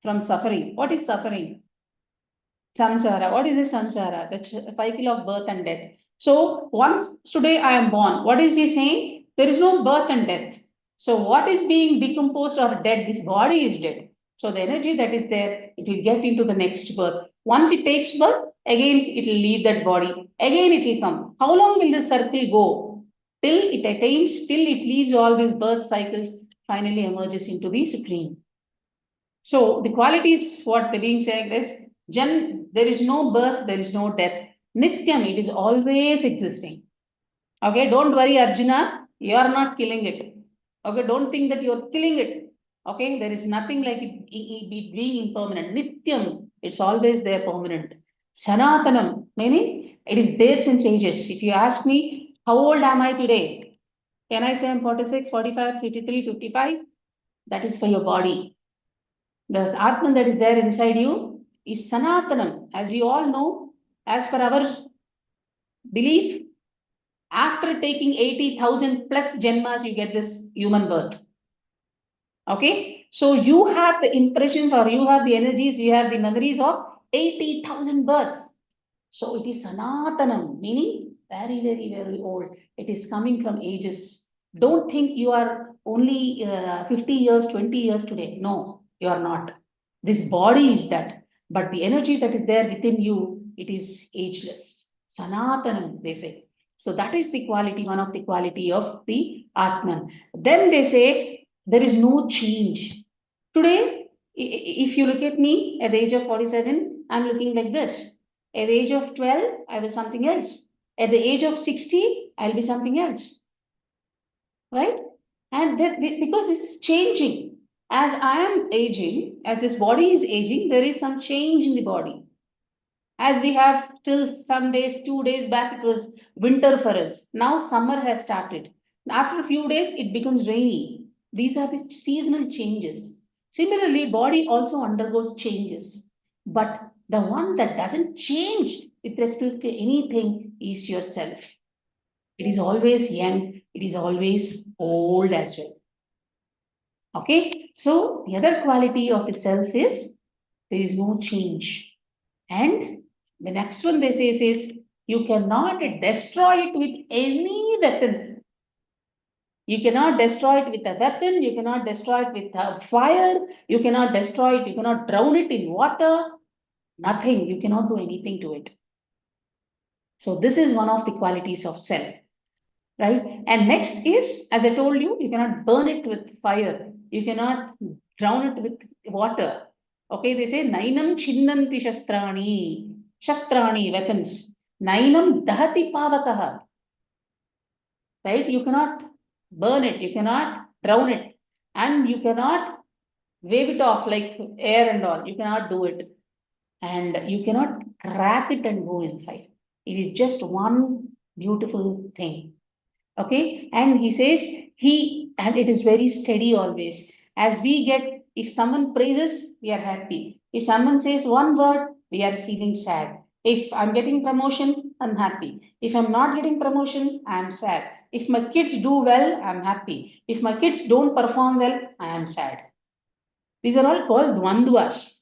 From suffering. What is suffering? Samsara. What is a samsara? The cycle of birth and death. So once today I am born, what is he saying? There is no birth and death. So what is being decomposed or dead? This body is dead. So the energy that is there, it will get into the next birth. Once it takes birth, again it will leave that body. Again it will come. How long will this circle go? Till it attains, till it leaves all these birth cycles, finally emerges into the supreme. So the qualities, what the being saying is, there is no birth, there is no death. Nityam, it is always existing. Okay, don't worry, Arjuna, you are not killing it. Okay, don't think that you're killing it. Okay, there is nothing like it being impermanent. Nityam, it's always there, permanent. Sanatanam, meaning it is there since ages. If you ask me, how old am I today? Can I say I'm 46, 45, 53, 55? That is for your body. The Atman that is there inside you is Sanatanam. As you all know, as per our belief, after taking 80,000 plus Janmas, you get this human birth. Okay, so you have the impressions or you have the energies, you have the memories of 80,000 births. So it is Sanatanam, meaning very, very, very old. It is coming from ages. Don't think you are only 50 years, 20 years today. No, you are not. This body is that, but the energy that is there within you, it is ageless. Sanatanam, they say. So that is the quality, one of the quality of the Atman. Then they say there is no change. Today, if you look at me at the age of 47, I'm looking like this. At the age of 12, I was something else. At the age of 60, I'll be something else. Right? And because this is changing. As I am aging, as this body is aging, there is some change in the body. As we have till some days, 2 days back, it was winter for us. Now summer has started. After a few days, it becomes rainy. These are the seasonal changes. Similarly, body also undergoes changes. But the one that doesn't change with respect to anything is yourself. It is always young. It is always old as well. Okay. So the other quality of the self is there is no change. And the next one they say is, you cannot destroy it with any weapon. You cannot destroy it with a weapon. You cannot destroy it with a fire. You cannot destroy it. You cannot drown it in water. Nothing. You cannot do anything to it. So this is one of the qualities of self, right? And next is, as I told you, you cannot burn it with fire. You cannot drown it with water. Okay, they say, Nainam chinnanti shastrani, weapons. Nainam dahati pavakaha, right? You cannot burn it, you cannot drown it, and you cannot wave it off like air and all. You cannot do it. And you cannot crack it and go inside. It is just one beautiful thing. Okay, and he says and it is very steady always. As we get, if someone praises, we are happy. If someone says one word, we are feeling sad. If I'm getting promotion, I'm happy. If I'm not getting promotion, I'm sad. If my kids do well, I'm happy. If my kids don't perform well, I am sad. These are all called dvandvas,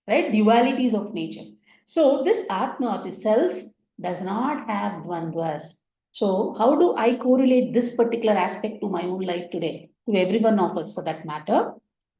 right? Dualities of nature. So this Atma, the self, does not have dvandvas. So how do I correlate this particular aspect to my own life today, to every one of us for that matter?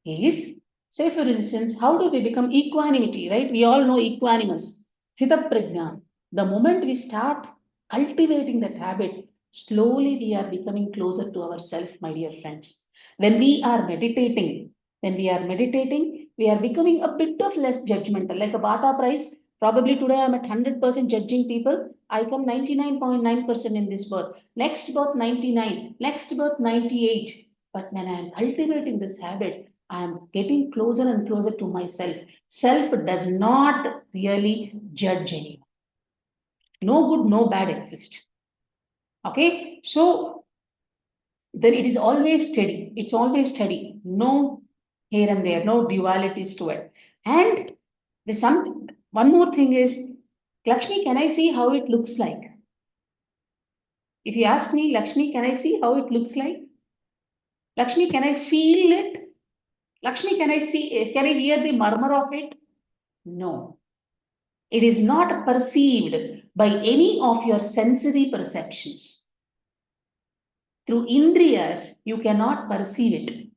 Is, say for instance, how do we become equanimity, right? We all know equanimous, Sthita Prajna. The moment we start cultivating that habit, slowly we are becoming closer to ourself, my dear friends. When we are meditating, we are becoming a bit of less judgmental, like a Bata price. Probably today I'm at 100% judging people. I come 99.9% in this birth. Next birth 99, next birth 98. But when I am cultivating this habit, I am getting closer and closer to myself. Self does not really judge anyone. No good, no bad exist. Okay, so then it is always steady. It's always steady. No here and there, no dualities to it. And there's one more thing is, Lakshmi, can I see how it looks like? If you ask me, Lakshmi, can I see how it looks like? Lakshmi, can I feel it? Lakshmi, can I hear the murmur of it? No. It is not perceived by any of your sensory perceptions. Through indriyas, you cannot perceive it.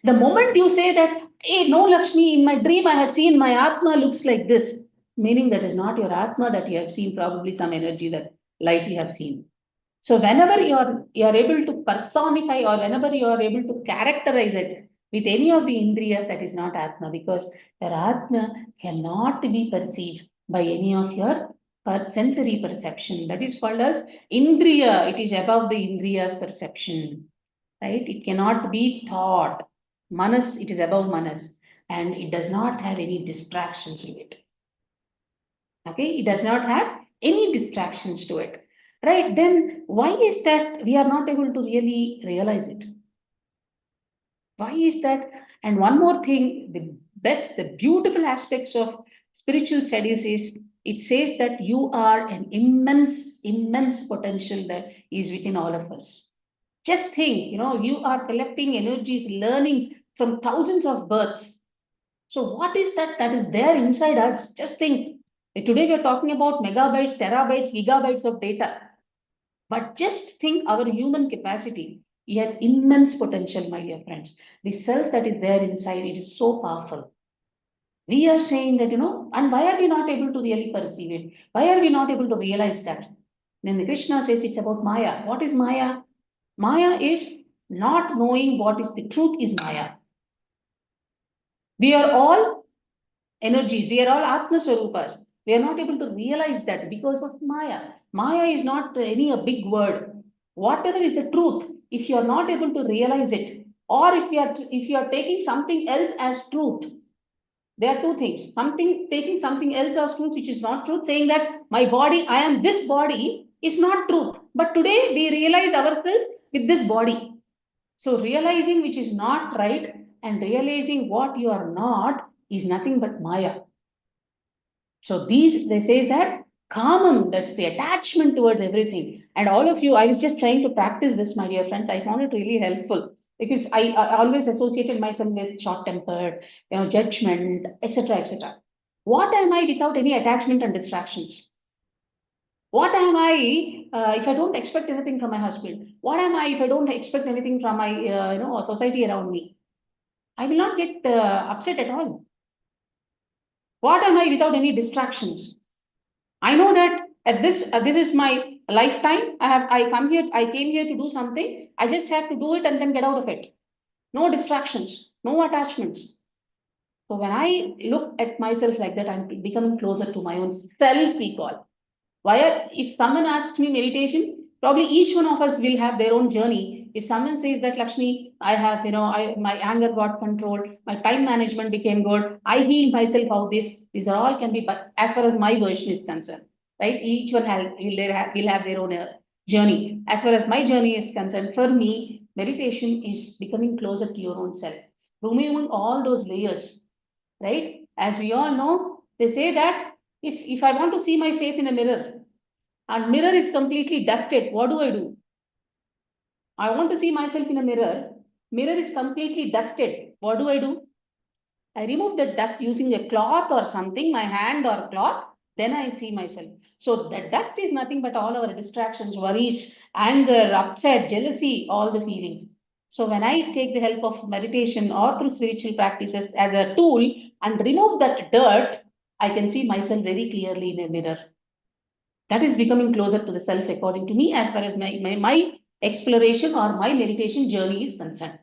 The moment you say that, hey, no, Lakshmi, in my dream I have seen my Atma looks like this, meaning that is not your Atma that you have seen, probably some energy, that light you have seen. So whenever you are able to personify, or whenever you are able to characterize it with any of the indriyas, that is not Atma, because your Atma cannot be perceived by any of your sensory perception. That is called as indriya. It is above the indriya's perception, right? It cannot be thought. Manas, it is above manas, and it does not have any distractions to it. Okay, it does not have any distractions to it. Right, then why is that we are not able to really realize it? Why is that? And one more thing, the beautiful aspects of spiritual studies is, it says that you are an immense potential that is within all of us. Just think, you are collecting energies, learnings from thousands of births. So what is that is there inside us? Just think. Today we are talking about megabytes, terabytes, gigabytes of data. But just think our human capacity. It has immense potential, my dear friends. The self that is there inside, it is so powerful. We are saying that, and why are we not able to really perceive it? Why are we not able to realize that? Then Krishna says it's about Maya. What is Maya? Maya is not knowing what is the truth is Maya. We are all energies. We are all Atma Swarupas. We are not able to realize that because of Maya. Maya is not any a big word. Whatever is the truth, if you are not able to realize it, or if you are taking something else as truth, there are two things. Taking something else as truth, which is not truth, saying that my body, I am this body, is not truth. But today we realize ourselves with this body. So realizing which is not right and realizing what you are not is nothing but Maya. So they say that kamam, that's the attachment towards everything. And all of you, I was just trying to practice this, my dear friends. I found it really helpful because I always associated myself with short-tempered, judgment, etc., etc. What am I without any attachment and distractions? What am I if I don't expect anything from my husband? What am I if I don't expect anything from my society around me? I will not get upset at all. What am I without any distractions? I know that at this is my lifetime. I came here to do something. I just have to do it and then get out of it. No distractions, no attachments. So when I look at myself like that, I'm becoming closer to my own self-recall. If someone asks me meditation, probably each one of us will have their own journey. If someone says that, Lakshmi, I have, my anger got controlled, my time management became good, I healed myself out these are all can be, but as far as my version is concerned, right? Each one will have their own journey. As far as my journey is concerned, for me, meditation is becoming closer to your own self, removing all those layers, right? As we all know, they say that if I want to see my face in a mirror and mirror is completely dusted, what do? I want to see myself in a mirror. Mirror is completely dusted. What do? I remove the dust using a cloth or something, my hand or cloth, then I see myself. So the dust is nothing but all our distractions, worries, anger, upset, jealousy, all the feelings. So when I take the help of meditation or through spiritual practices as a tool and remove that dirt, I can see myself very clearly in a mirror. That is becoming closer to the self according to me as far as my exploration or my meditation journey is concerned.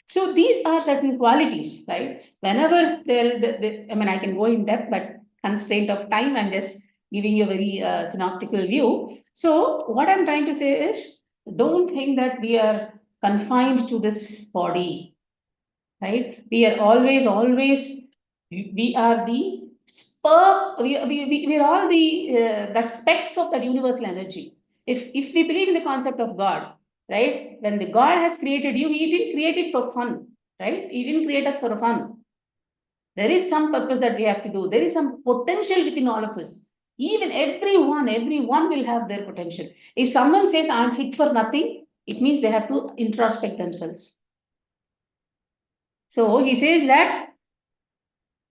So these are certain qualities, right? Whenever I mean, I can go in depth, but constraint of time, I'm just giving you a very synoptical view. So what I'm trying to say is, don't think that we are confined to this body, right? We are always, we are the we're all the that specks of that universal energy. If we believe in the concept of God, right? When the God has created you, He didn't create it for fun, right? He didn't create us for fun. There is some purpose that we have to do. There is some potential within all of us. Even everyone will have their potential. If someone says I'm fit for nothing, it means they have to introspect themselves. So he says that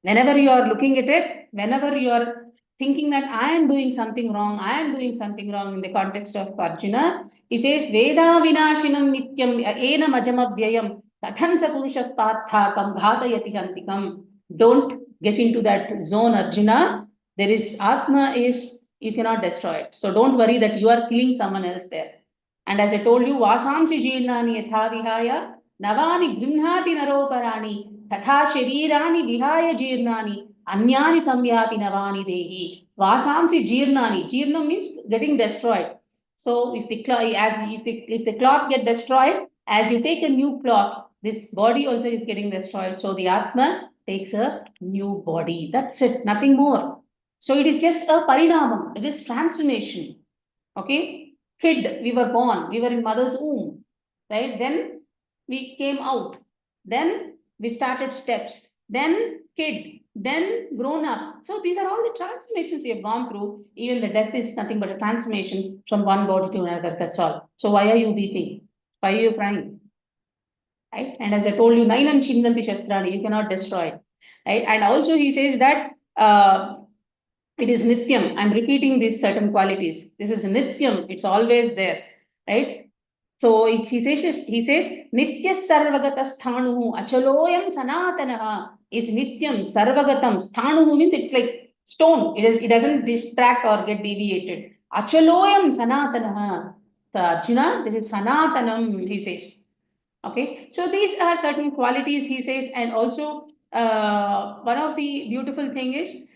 whenever you are looking at it, whenever you are thinking that I am doing something wrong, I am doing something wrong in the context of Arjuna, he says, Veda vinashinam nityam ena majamabhyayam tathansa purushah pathakam ghatayati hantikam. Don't get into that zone, Arjuna. There is Atma is, you cannot destroy it. So don't worry that you are killing someone else there. And as I told you, vasamsi jirnani yatha vihaya navani grimhati naroparani तथा शरीराणि विहाय जीर्णानि अन्यानि संयाति नवानि देहि vasamsi jirnani. Jirnam means getting destroyed. So if the cloth get destroyed, as you take a new cloth, this body also is getting destroyed. So the Atma takes a new body. That's it, nothing more. So it is just a parinamam. It is transformation. Okay, kid, we were born, we were in mother's womb, right? Then we came out. Then we started steps, then kid, then grown up. So these are all the transformations we have gone through. Even the death is nothing but a transformation from one body to another. That's all. So why are you weeping? Why are you crying? Right? And as I told you, Nainam Chindanti Shastrani, you cannot destroy it. Right? And also he says that it is Nityam. I'm repeating these certain qualities. This is Nityam. It's always there. Right? So he says, Nitya Sarvagata Sthanu Achaloyam Sanatanaha is Nityam Sarvagatam. Sthanu means it's like stone. It doesn't distract or get deviated. Achaloyam Sanatanaha. So Arjuna, this is Sanatanam, he says. Okay, so these are certain qualities he says, and also one of the beautiful thing is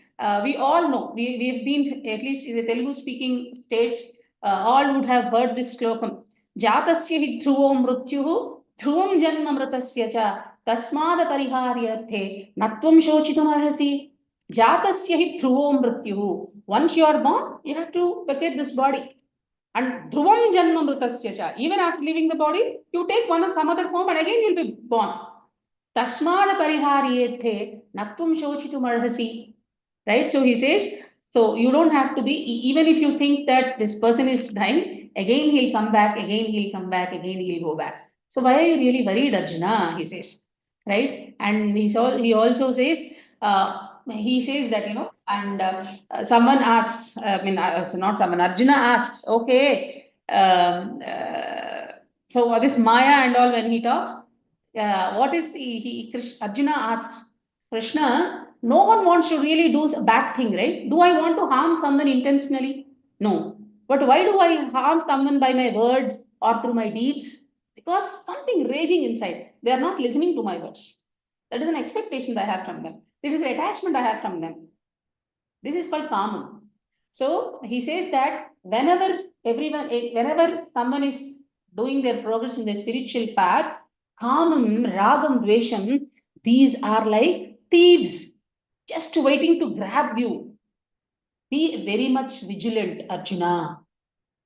we all know we've been at least in the Telugu speaking states, all would have heard this slokam. Jatasya hi dhruvam mrutyuhu dhruvam janma mritasya cha tasmada pariharyarthe natvam shochitam arhasi. Jatasya hi dhruvam mrutyuhu. Once you are born, you have to vacate this body. And dhruvam janma mritasya cha. Even after leaving the body, you take one of some other form and again you'll be born. Tasmada pariharyarthe natvam shochitam arhasi. Right? So he says, so you don't have to be, even if you think that this person is dying, again he'll come back, again he'll come back, again he'll go back. So why are you really worried, Arjuna? He says, right? And he also says, he says that, and someone asks, not someone, Arjuna asks, okay, so this Maya and all, when he talks, what is Arjuna asks Krishna, no one wants to really do a bad thing, right? Do I want to harm someone intentionally? No. But why do I harm someone by my words or through my deeds? Because something raging inside. They are not listening to my words. That is an expectation that I have from them. This is the attachment I have from them. This is called common. So he says that whenever someone is doing their progress in the spiritual path, kamam, ragam, dvesham, these are like thieves, just waiting to grab you. Be very much vigilant, Arjuna.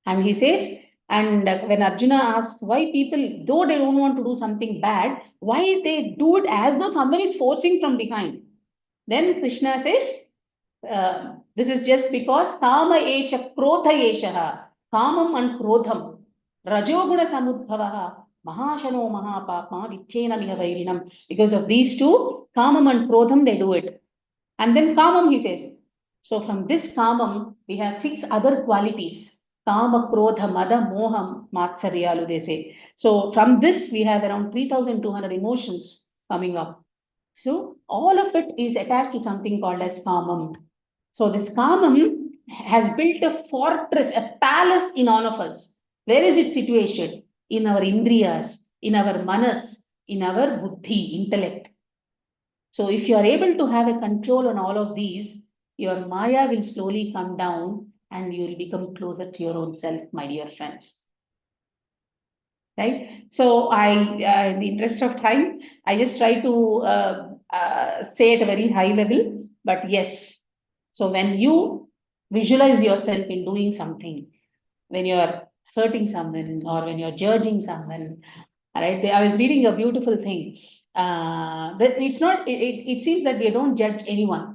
And he says, and when Arjuna asks why people, though they don't want to do something bad, why they do it as though someone is forcing from behind. Then Krishna says, this is just because kama esha krodha eshaha, kamam and krodham, rajoguna samudbhavaha, mahashano mahapapma, vichena mihavairinam. Because of these two, kamam and krodham, they do it. And then kamam, he says. So from this kamam, we have 6 other qualities. Kama, krodha, mada, moham, matsaryalu, they say. So from this, we have around 3,200 emotions coming up. So all of it is attached to something called as kamam. So this kamam has built a fortress, a palace in all of us. Where is it situated? In our indriyas, in our manas, in our buddhi, intellect. So if you are able to have a control on all of these, your maya will slowly come down and you will become closer to your own self, my dear friends. Right? So in the interest of time, I just try to say at a very high level, but yes. So when you visualize yourself in doing something, when you're hurting someone or when you're judging someone, right? I was reading a beautiful thing. That it's not, it seems that we don't judge anyone.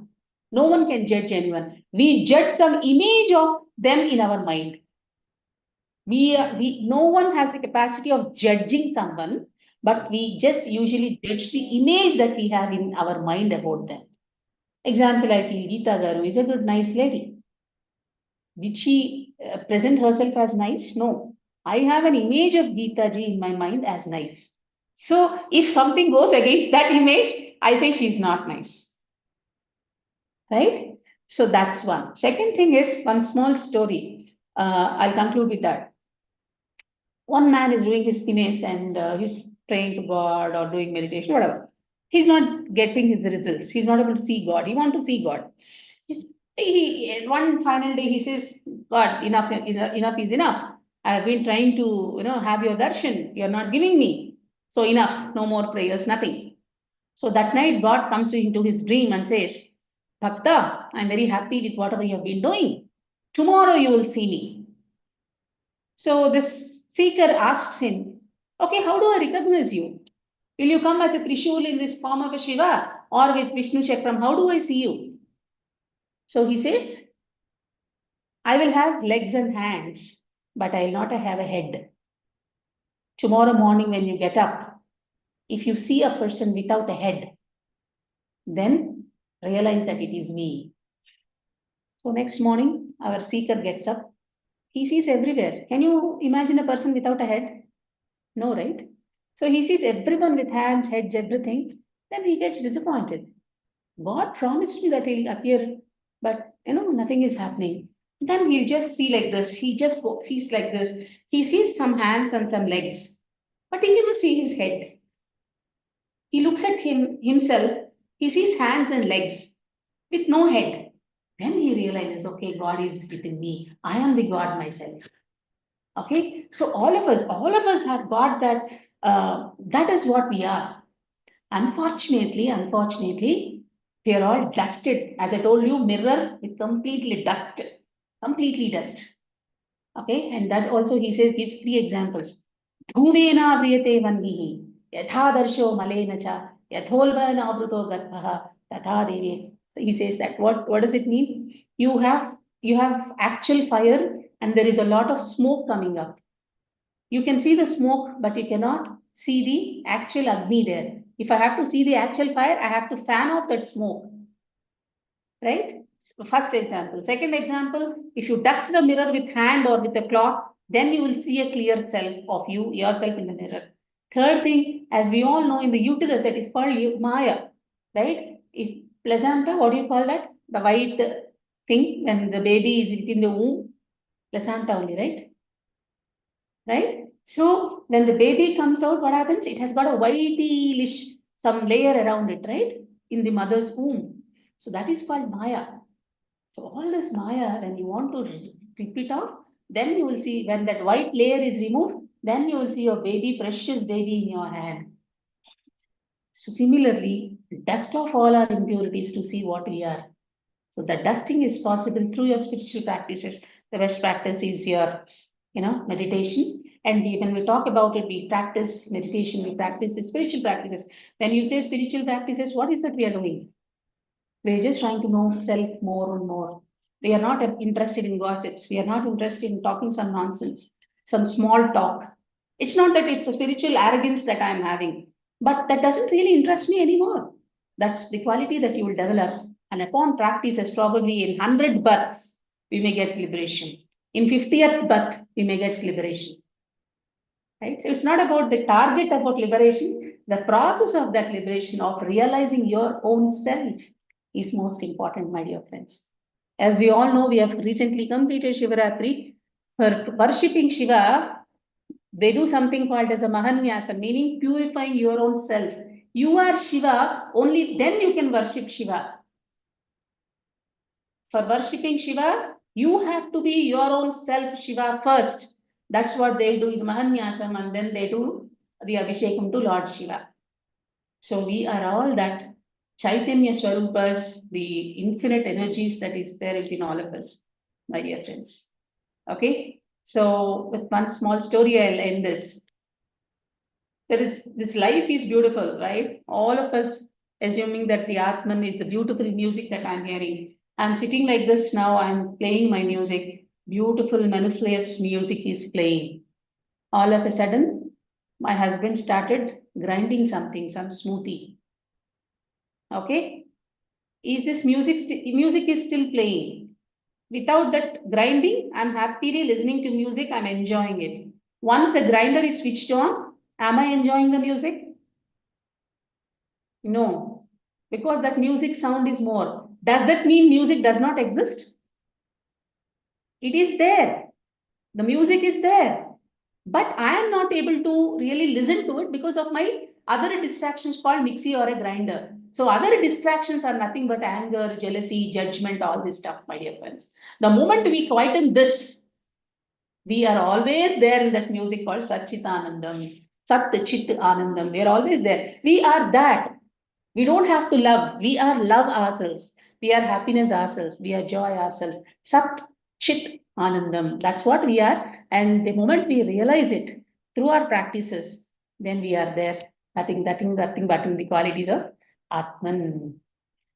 No one can judge anyone. We judge some image of them in our mind. No one has the capacity of judging someone, but we just usually judge the image that we have in our mind about them. Example, I feel Geeta Garu is a good, nice lady. Did she present herself as nice? No. I have an image of Geeta ji in my mind as nice. So if something goes against that image, I say she's not nice. Right? So that's one. Second thing is one small story. I'll conclude with that. One man is doing his penance and he's praying to God or doing meditation, whatever. He's not getting his results. He's not able to see God. He wants to see God. One final day he says, God, enough is enough. I have been trying to, have your darshan. You're not giving me. So enough, no more prayers, nothing. So that night God comes into his dream and says, Bhakta, I'm very happy with whatever you have been doing. Tomorrow you will see me. So this seeker asks him, okay, how do I recognize you? Will you come as a Trishul in this form of a Shiva or with Vishnu Chakram? How do I see you? So he says, I will have legs and hands, but I will not have a head. Tomorrow morning when you get up, if you see a person without a head, then realize that it is me. So next morning, our seeker gets up. He sees everywhere. Can you imagine a person without a head? No, right? So he sees everyone with hands, heads, everything. Then he gets disappointed. God promised me that he'll appear, but nothing is happening. Then he'll just see like this. He just sees like this. He sees some hands and some legs, but he cannot see his head. He looks at himself. He sees hands and legs with no head. Then he realizes, okay, God is within me. I am the God myself. Okay, so all of us have got that. That is what we are. Unfortunately, they are all dusted. As I told you, mirror with completely dust. Okay, and that also he says gives 3 examples. Dhumena vriyate vannihi, yatha darsho malena cha, yatholvana abruto gatpaha, tatha devi. He says that what does it mean? You have actual fire and there is a lot of smoke coming up. You can see the smoke, but you cannot see the actual Agni there. If I have to see the actual fire, I have to fan off that smoke. right? First example. Second example, if you dust the mirror with hand or with a cloth, then you will see a clear self of you, yourself in the mirror. Third thing, as we all know, in the uterus, that is called Maya, right? If placenta, what do you call that? The white thing when the baby is within the womb, placenta only, right? Right? So when the baby comes out, what happens? It has got a whitish, some layer around it, right? In the mother's womb. So that is called Maya. So all this Maya, when you want to rip it off, then you will see when that white layer is removed, then you will see your baby, precious baby in your hand. So similarly, dust off all our impurities to see what we are. So the dusting is possible through your spiritual practices. The best practice is your, meditation. And when we talk about it, we practice meditation, we practice the spiritual practices. When you say spiritual practices, what is that we are doing? We're just trying to know self more and more. We are not interested in gossips. We are not interested in talking some nonsense, some small talk. It's not that it's a spiritual arrogance that I'm having, but that doesn't really interest me anymore. That's the quality that you will develop. And upon practices, probably in 100 births, we may get liberation. In 50th birth, we may get liberation. Right? So it's not about the target about liberation, the process of that liberation, of realizing your own self is most important, my dear friends. As we all know, we have recently completed Shivaratri. For worshipping Shiva, they do something called as a Mahanyasa, meaning purifying your own self. You are Shiva, only then you can worship Shiva. For worshipping Shiva, you have to be your own self, Shiva, first. That's what they do in Mahanyasam, and then they do the Abhishekam to Lord Shiva. So we are all that Chaitanya Swarupas, the infinite energies that is there within all of us, my dear friends. Okay, so with one small story, I'll end this. This life is beautiful, right? All of us assuming that the Atman is the beautiful music that I'm hearing. I'm sitting like this now, I'm playing my music. Beautiful mellifluous music is playing. All of a sudden, my husband started grinding something, some smoothie. Okay, is this music is still playing? Without that grinding, I'm happily listening to music, I'm enjoying it. Once the grinder is switched on, am I enjoying the music? No, because that music sound is more. Does that mean music does not exist? It is there. The music is there. But I am not able to really listen to it because of my other distractions called mixie or a grinder. So other distractions are nothing but anger, jealousy, judgment, all this stuff, my dear friends. The moment we quieten this, we are always there in that music called Satchitanandam, Sat Chit Anandam. We are always there. We are that. We don't have to love. We are love ourselves. We are happiness ourselves. We are joy ourselves. Sat Chit Anandam. That's what we are. And the moment we realize it through our practices, then we are there. Nothing but in the qualities of Atman.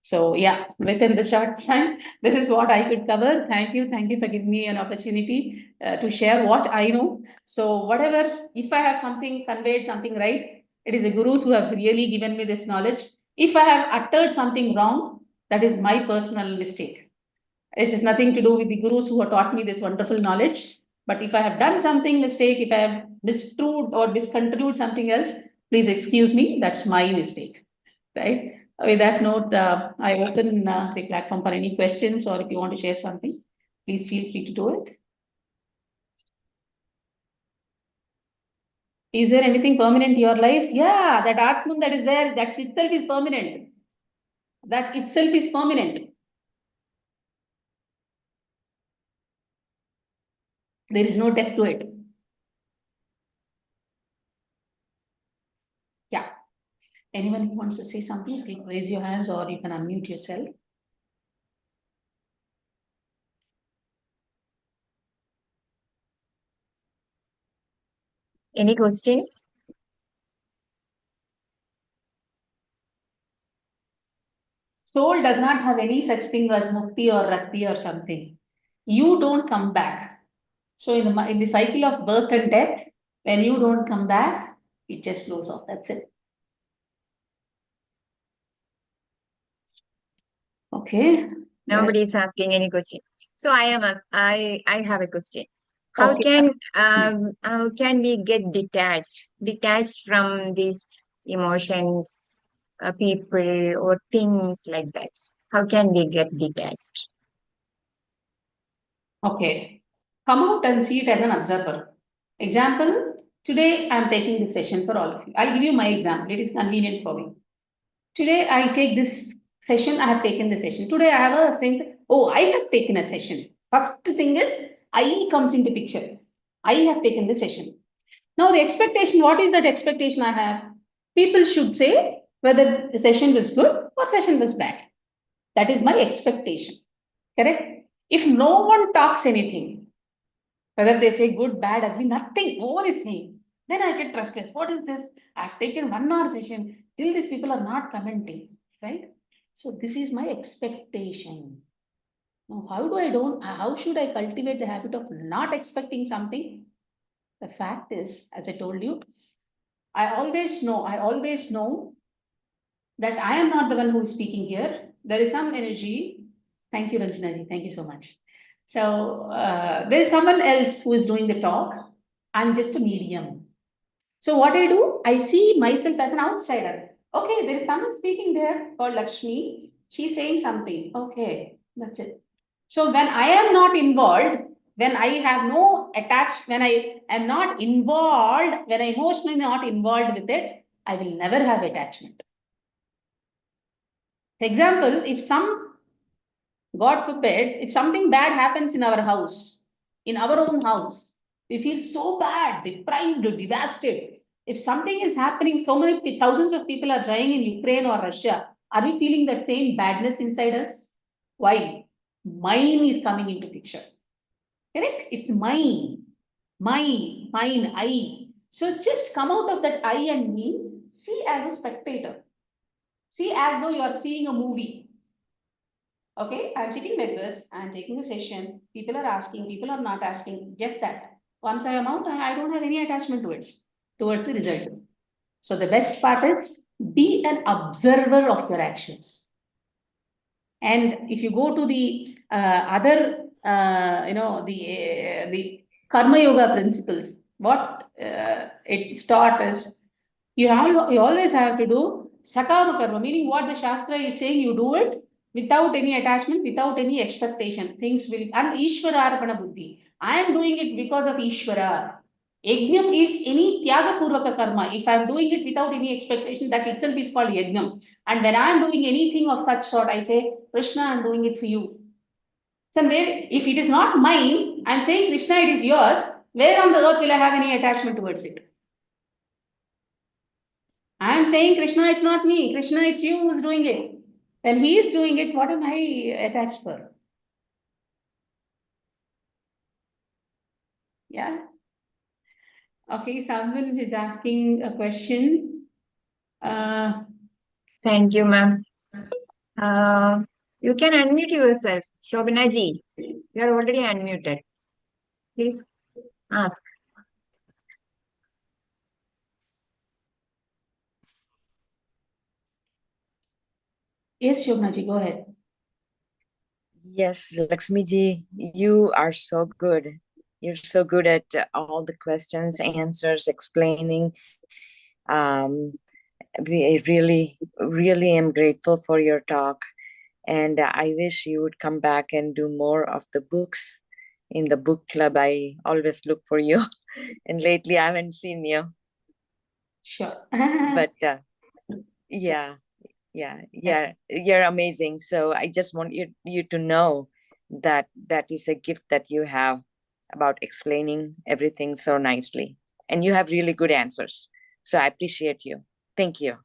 So yeah, within the short time, this is what I could cover. Thank you for giving me an opportunity to share what I know. So whatever, if I have something conveyed something right, it is the gurus who have really given me this knowledge. If I have uttered something wrong, that is my personal mistake. This is nothing to do with the gurus who have taught me this wonderful knowledge. But if I have done something mistake, if I have mistrued or misconstrued something else, please excuse me. That's my mistake, right? With that note, I open the platform for any questions, or if you want to share something, please feel free to do it. Is there anything permanent in your life? Yeah, that Atman that is there, that itself is permanent. That itself is permanent. There is no depth to it. Yeah. Anyone who wants to say something, please raise your hands or you can unmute yourself. Any questions? Soul does not have any such thing as mukti or rakti or something. You don't come back. So in the cycle of birth and death, when you don't come back, it just flows off. That's it. Okay. Nobody is asking any question. So I have a question. How Okay. can we get detached from these emotions, people or things like that? How can we get detached? Okay. Come out and see it as an observer. Example, today I'm taking this session for all of you. I'll give you my example. It is convenient for me. Today I take this session, I have taken the session. Today I have a sense, oh, I have taken a session. First thing is, I comes into picture. I have taken the session. Now the expectation, what is that expectation I have? People should say whether the session was good or session was bad. That is my expectation. Correct? If no one talks anything, whether they say good, bad, ugly, nothing, no one is saying, then I get restless. What is this? I've taken 1 hour session. Till these people are not commenting, right? So this is my expectation. Now, how should I cultivate the habit of not expecting something? The fact is, as I told you, I always know that I am not the one who is speaking here. There is some energy. Thank you, Ranjanaji. Thank you so much. So there is someone else who is doing the talk. I'm just a medium. So what I do, I see myself as an outsider. Okay, there is someone speaking there called Lakshmi. She's saying something. Okay, that's it. So when I am not involved, when I have no attached, when I am not involved, when I emotionally not involved with it, I will never have attachment. Example, God forbid, if something bad happens in our house, in our own house, we feel so bad, deprived, devastated. If something is happening, so many thousands of people are dying in Ukraine or Russia, are we feeling that same badness inside us? Why? Mine is coming into picture. Correct? It's mine, I. So just come out of that I and me, see as a spectator. See as though you are seeing a movie. Okay, I'm sitting like this, I'm taking a session, people are asking, people are not asking, just that. Once I am out, I don't have any attachment towards the result. So the best part is be an observer of your actions. And if you go to the other, the karma yoga principles, what it taught is you always have to do sakama karma, meaning what the Shastra is saying, you do it without any attachment, without any expectation. Things will, and Ishvara Arpana Buddhi. I am doing it because of Ishvara. Yajnam is any Tyaga Purvaka karma. If I am doing it without any expectation, that itself is called Yajnam. And when I am doing anything of such sort, I say, Krishna, I am doing it for you. So where, if it is not mine, I am saying, Krishna, it is yours. Where on the earth will I have any attachment towards it? I am saying, Krishna, it's not me. Krishna, it's you who's doing it. When he is doing it, what am I attached for? Yeah. Okay, someone is asking a question. Thank you, ma'am. You can unmute yourself. Shobana ji, you are already unmuted. Please ask. Yes, Shobnaji, go ahead. Yes, Lakshmi ji, you are so good. You're so good at all the questions, answers, explaining. We really am grateful for your talk. And I wish you would come back and do more of the books. In the book club, I always look for you. And lately, I haven't seen you. Sure. But yeah, you're amazing. So I just want you to know that that is a gift that you have about explaining everything so nicely. And you have really good answers. So I appreciate you. Thank you.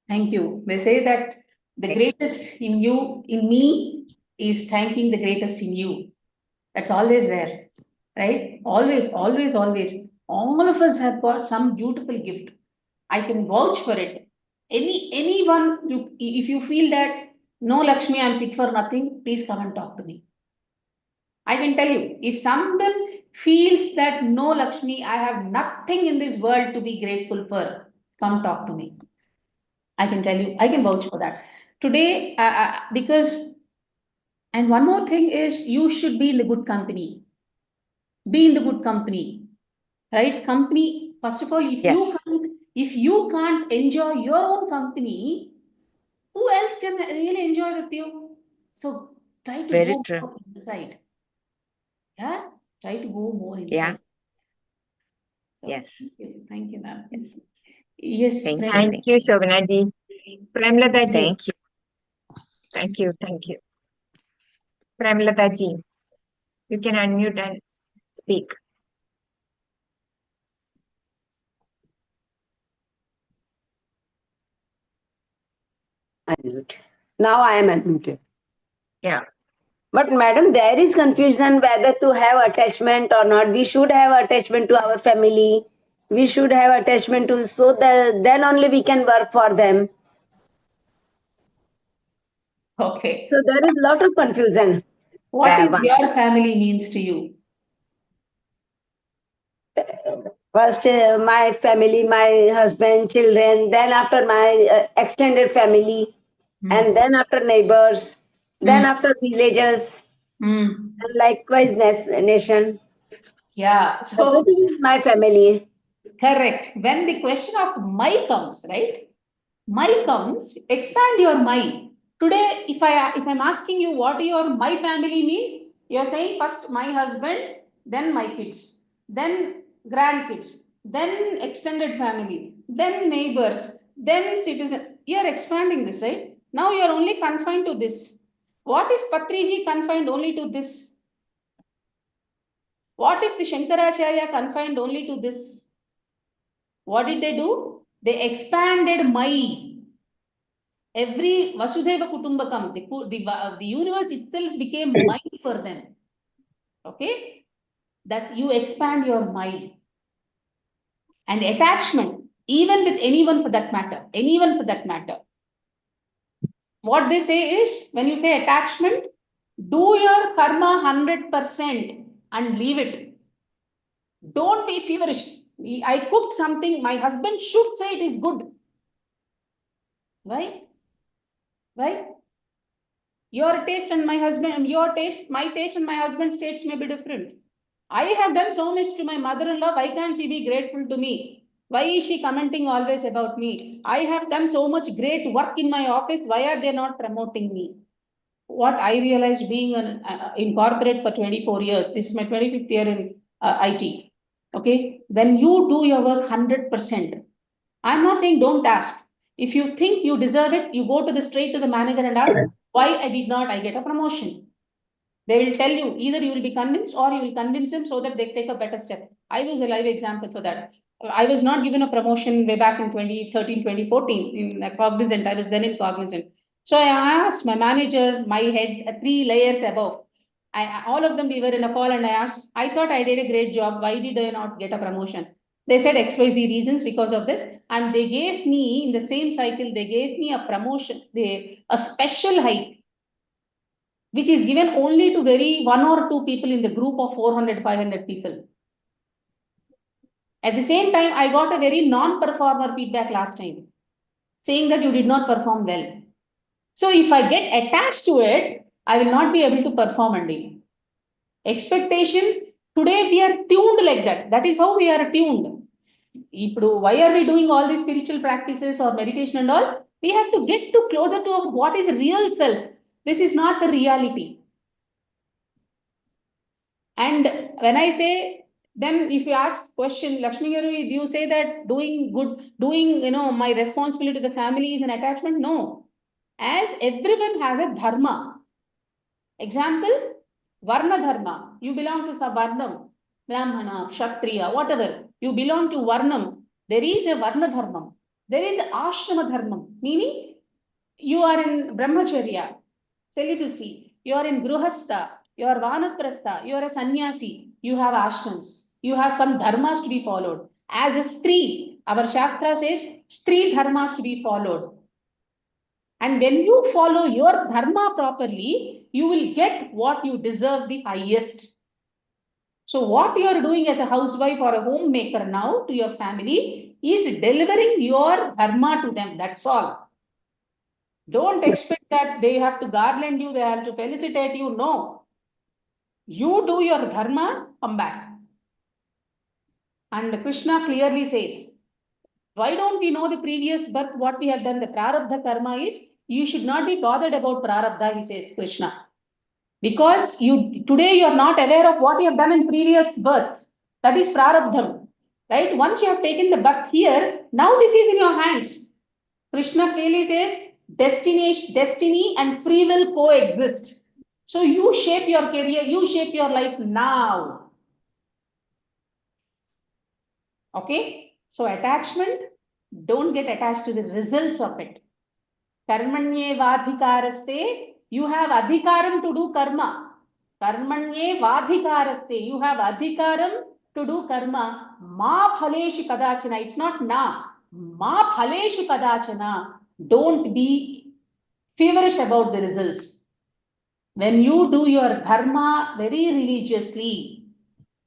Thank you. They say that the greatest in you, in me, is thanking the greatest in you. That's always there, right? Always, always, always. All of us have got some beautiful gift. I can vouch for it. Anyone, if you feel that no, Lakshmi, I'm fit for nothing, please come and talk to me. I can tell you, if someone feels that no, Lakshmi, I have nothing in this world to be grateful for, come talk to me. I can tell you, I can vouch for that. Today, because And one more thing is you should be in the good company. Be in the good company, right? Company, first of all, Yes. if you can't enjoy your own company, who else can really enjoy with you? So try to Very go true. more inside. Yeah, try to go more Yeah. inside. So, Yes. thank you, ma'am. Yes. Yes, Thank you. Thank you, Shobana ji. Premlata ji. Thank you. Thank you. Thank you. Premlata ji, you can unmute and speak. Unmute. Now I am unmuted. Yeah. But madam, there is confusion whether to have attachment or not. We should have attachment to our family. We should have attachment to, so that then only we can work for them. Okay. So there is lot of confusion. What is One- your family means to you? First, my family, my husband, children, then after my extended family, and then after neighbors, then after villages, Mm. and likewise nation. Yeah, so Everything is my family. correct. When the question of my comes, right? My comes, expand your my. Today, if I'm asking you what your my family means, you're saying first my husband, then my kids, then grandkids, then extended family, then neighbors, then citizen. You're expanding this, right? Now you're only confined to this. What if Patriji confined only to this? What if the Shankaracharya confined only to this? What did they do? They expanded my. Every Vasudhaiva Kutumbakam, the universe itself became my for them. Okay? That you expand your mind. And attachment, even with anyone for that matter, anyone for that matter. What they say is, when you say attachment, do your karma 100% and leave it. Don't be feverish. I cooked something, my husband should say it is good. Why? Why? Your taste and my husband, your taste, my taste and my husband's tastes may be different. I have done so much to my mother-in-law. Why can't she be grateful to me? Why is she commenting always about me? I have done so much great work in my office. Why are they not promoting me? What I realized being in corporate for 24 years, this is my 25th year in IT. Okay, when you do your work 100%, I'm not saying don't ask. If you think you deserve it, you go to the straight to the manager and ask, why I did not I get a promotion? They will tell you, either you will be convinced or you will convince them so that they take a better step. I was a live example for that. I was not given a promotion way back in 2013, 2014 in Cognizant. I was then in Cognizant. So I asked my manager, my head, 3 layers above. All of them, we were in a call and I asked, I thought I did a great job. Why did I not get a promotion? They said XYZ reasons because of this. And they gave me, in the same cycle, they gave me a promotion, a special hike, which is given only to very 1 or 2 people in the group of 400, 500 people. At the same time, I got a very non-performer feedback last time, saying that you did not perform well. So if I get attached to it, I will not be able to perform only. Expectation, today we are tuned like that. That is how we are tuned. Why are we doing all these spiritual practices or meditation and all? We have to get to closer to what is real self. This is not the reality. And when I say, then if you ask question, Lakshmi Garu, do you say that doing good, my responsibility to the family is an attachment? No. As everyone has a dharma. Example, Varna Dharma. You belong to Savarnam, Brahmana, Kshatriya, whatever. You belong to Varnam. There is a Varna Dharma. There is Ashrama Dharma, meaning you are in Brahmacharya, celibacy, you are in Gruhastha, you are Vanaprastha, you are a sannyasi, you have ashrams, you have some dharmas to be followed. As a Stree, our Shastra says Stree dharmas to be followed. And when you follow your dharma properly, you will get what you deserve the highest. So what you are doing as a housewife or a homemaker now to your family is delivering your dharma to them. That's all. Don't expect that they have to garland you, they have to felicitate you. No. You do your dharma, come back. And Krishna clearly says, why don't we know the previous birth, what we have done? The prarabdha karma is, you should not be bothered about prarabdha, he says, Krishna. Because today you are not aware of what you have done in previous births. That is prarabdham. Right? Once you have taken the birth here, now this is in your hands. Krishna clearly says, destiny and free will coexist. So you shape your career, you shape your life now. Okay? So attachment, don't get attached to the results of it. Karmanyevadhikaraste, you have adhikaram to do karma. Karmanyevadhikaraste, you have adhikaram to do karma. Ma phaleshu kadachana, it's not na. Ma phaleshu kadachana, don't be feverish about the results. When you do your dharma very religiously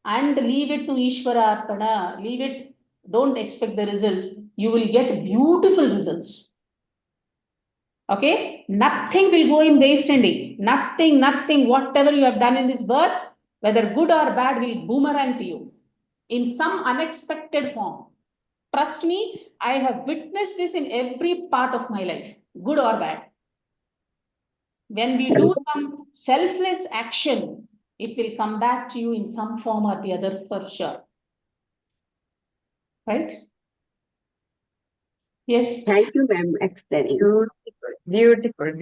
and leave it to Ishvara Arpana, leave it, don't expect the results, you will get beautiful results. Okay, nothing will go in waste, Andy. Nothing, whatever you have done in this birth, whether good or bad, will boomerang to you in some unexpected form. Trust me, I have witnessed this in every part of my life, good or bad. When we do some selfless action, it will come back to you in some form or the other for sure. Right? Yes. Thank you, ma'am, explaining. Beautiful.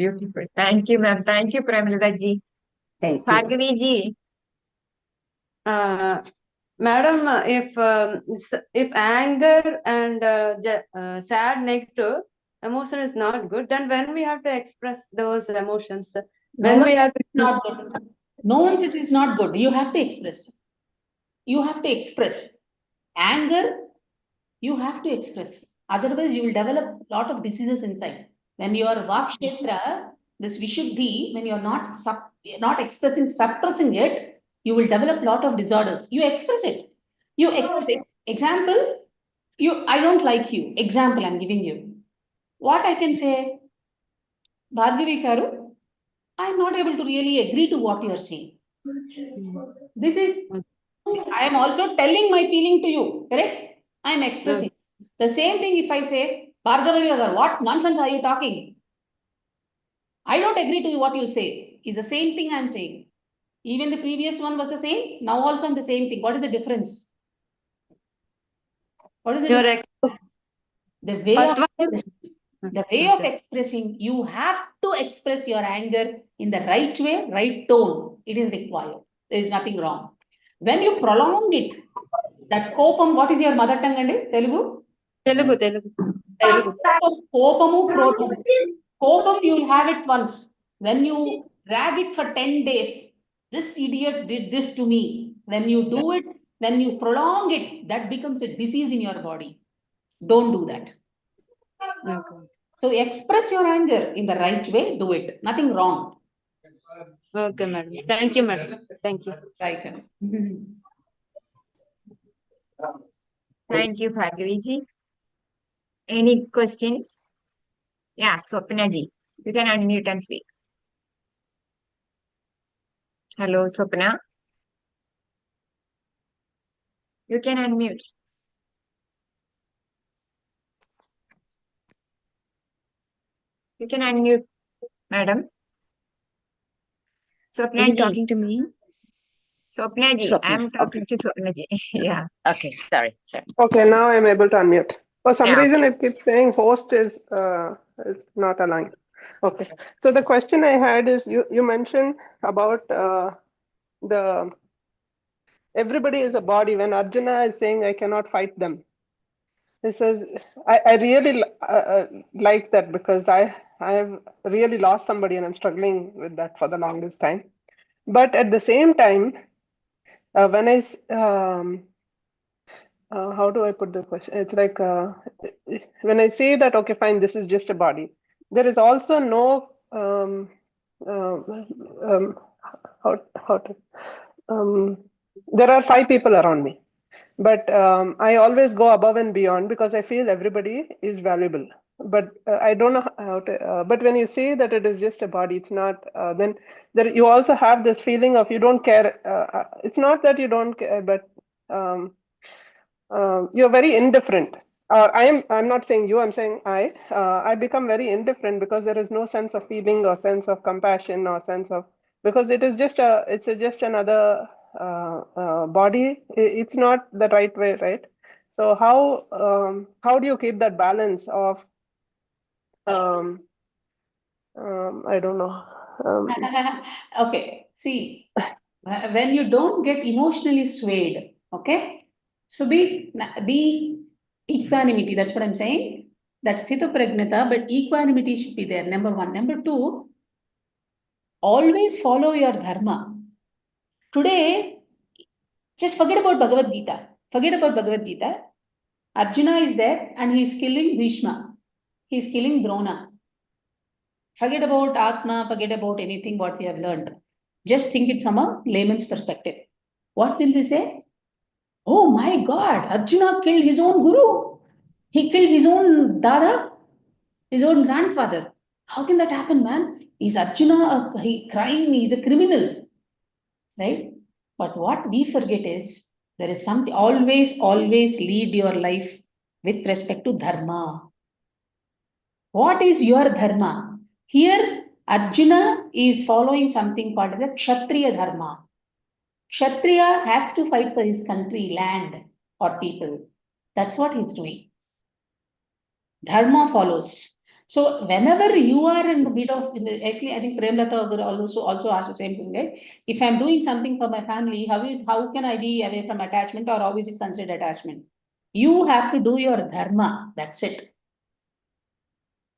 Thank you, ma'am. Thank you, Pramila ji. Thank you. Bhargavi ji. Madam, if anger and sad, negative emotion is not good, then when we have to express those emotions, when we have to not good. No one says it's not good. You have to express. You have to express. Anger, you have to express. Otherwise, you will develop a lot of diseases inside. When you are Vakshetra, this Vishuddhi, when you are not expressing, suppressing it, you will develop a lot of disorders. You express it. You express. Example, I don't like you. Example, I'm giving you. What I can say, Bhargavi Karu, I'm not able to really agree to what you are saying. This is, I am also telling my feeling to you, correct? I am expressing. The same thing if I say, Bhargava, what nonsense are you talking? I don't agree to what you say. Is the same thing I am saying. Even the previous one was the same. Now also I'm the same thing. What is the difference? What is the difference? The way First of one is the way of expressing, you have to express your anger in the right way, right tone. It is required. There is nothing wrong. When you prolong it, that kopam, what is your mother tongue and Telugu? Telugu. Kopamu, krodhamu. Kopam, you will have it once. When you drag it for 10 days, this idiot did this to me. When you do it, when you prolong it, that becomes a disease in your body. Don't do that. Okay. So express your anger in the right way, do it. Nothing wrong. Okay, madam. Thank you, madam. Thank you. Right. Thank you, Bhargavi ji. Any questions? Yeah, Swapna ji. You can unmute and speak. Hello, Swapna. You can unmute. You can unmute, madam. Are Swapna you ji. talking to me? Swapna ji. Swapna, I am talking to Swapna ji. Yeah. Okay, sorry. Okay, now I'm able to unmute. For some Yeah, reason, it keeps saying host is not aligned. Okay, so the question I had is you mentioned about the everybody is a body. When Arjuna is saying I cannot fight them, he says I really like that because I have really lost somebody and I'm struggling with that for the longest time. But at the same time, when how do I put the question? It's like when I say that, okay, fine, this is just a body. There is also no how to there are 5 people around me, but I always go above and beyond because I feel everybody is valuable. but I don't know how to. But when you say that it is just a body, it's not. Then there you also have this feeling of you don't care. It's not that you don't care, but you're very indifferent. I'm not saying you. I'm saying I. I become very indifferent because there is no sense of feeling or sense of compassion or sense of, because it is just a. It's just another body. It's not the right way, right? So how do you keep that balance of I don't know. Okay, see, when you don't get emotionally swayed, okay? So be equanimity, that's what I'm saying. That's sthita pragnata, but equanimity should be there, number one. Number two, always follow your dharma. Today, just forget about Bhagavad Gita. Forget about Bhagavad Gita. Arjuna is there and he is killing Bhishma. He is killing Drona. Forget about Atma, forget about anything what we have learned. Just think it from a layman's perspective. What will they say? Oh my God, Arjuna killed his own guru. He killed his own dada, his own grandfather. How can that happen, man? Is Arjuna a crime? He's a criminal, right? But what we forget is there is something, always lead your life with respect to dharma. What is your dharma? Here, Arjuna is following something called the Kshatriya dharma. Kshatriya has to fight for his country, land, or people. That's what he's doing. Dharma follows. So whenever you are in the bit of, actually, I think Premlata also asked the same thing, right? If I'm doing something for my family, how can I be away from attachment, or how is it considered attachment? You have to do your dharma. That's it.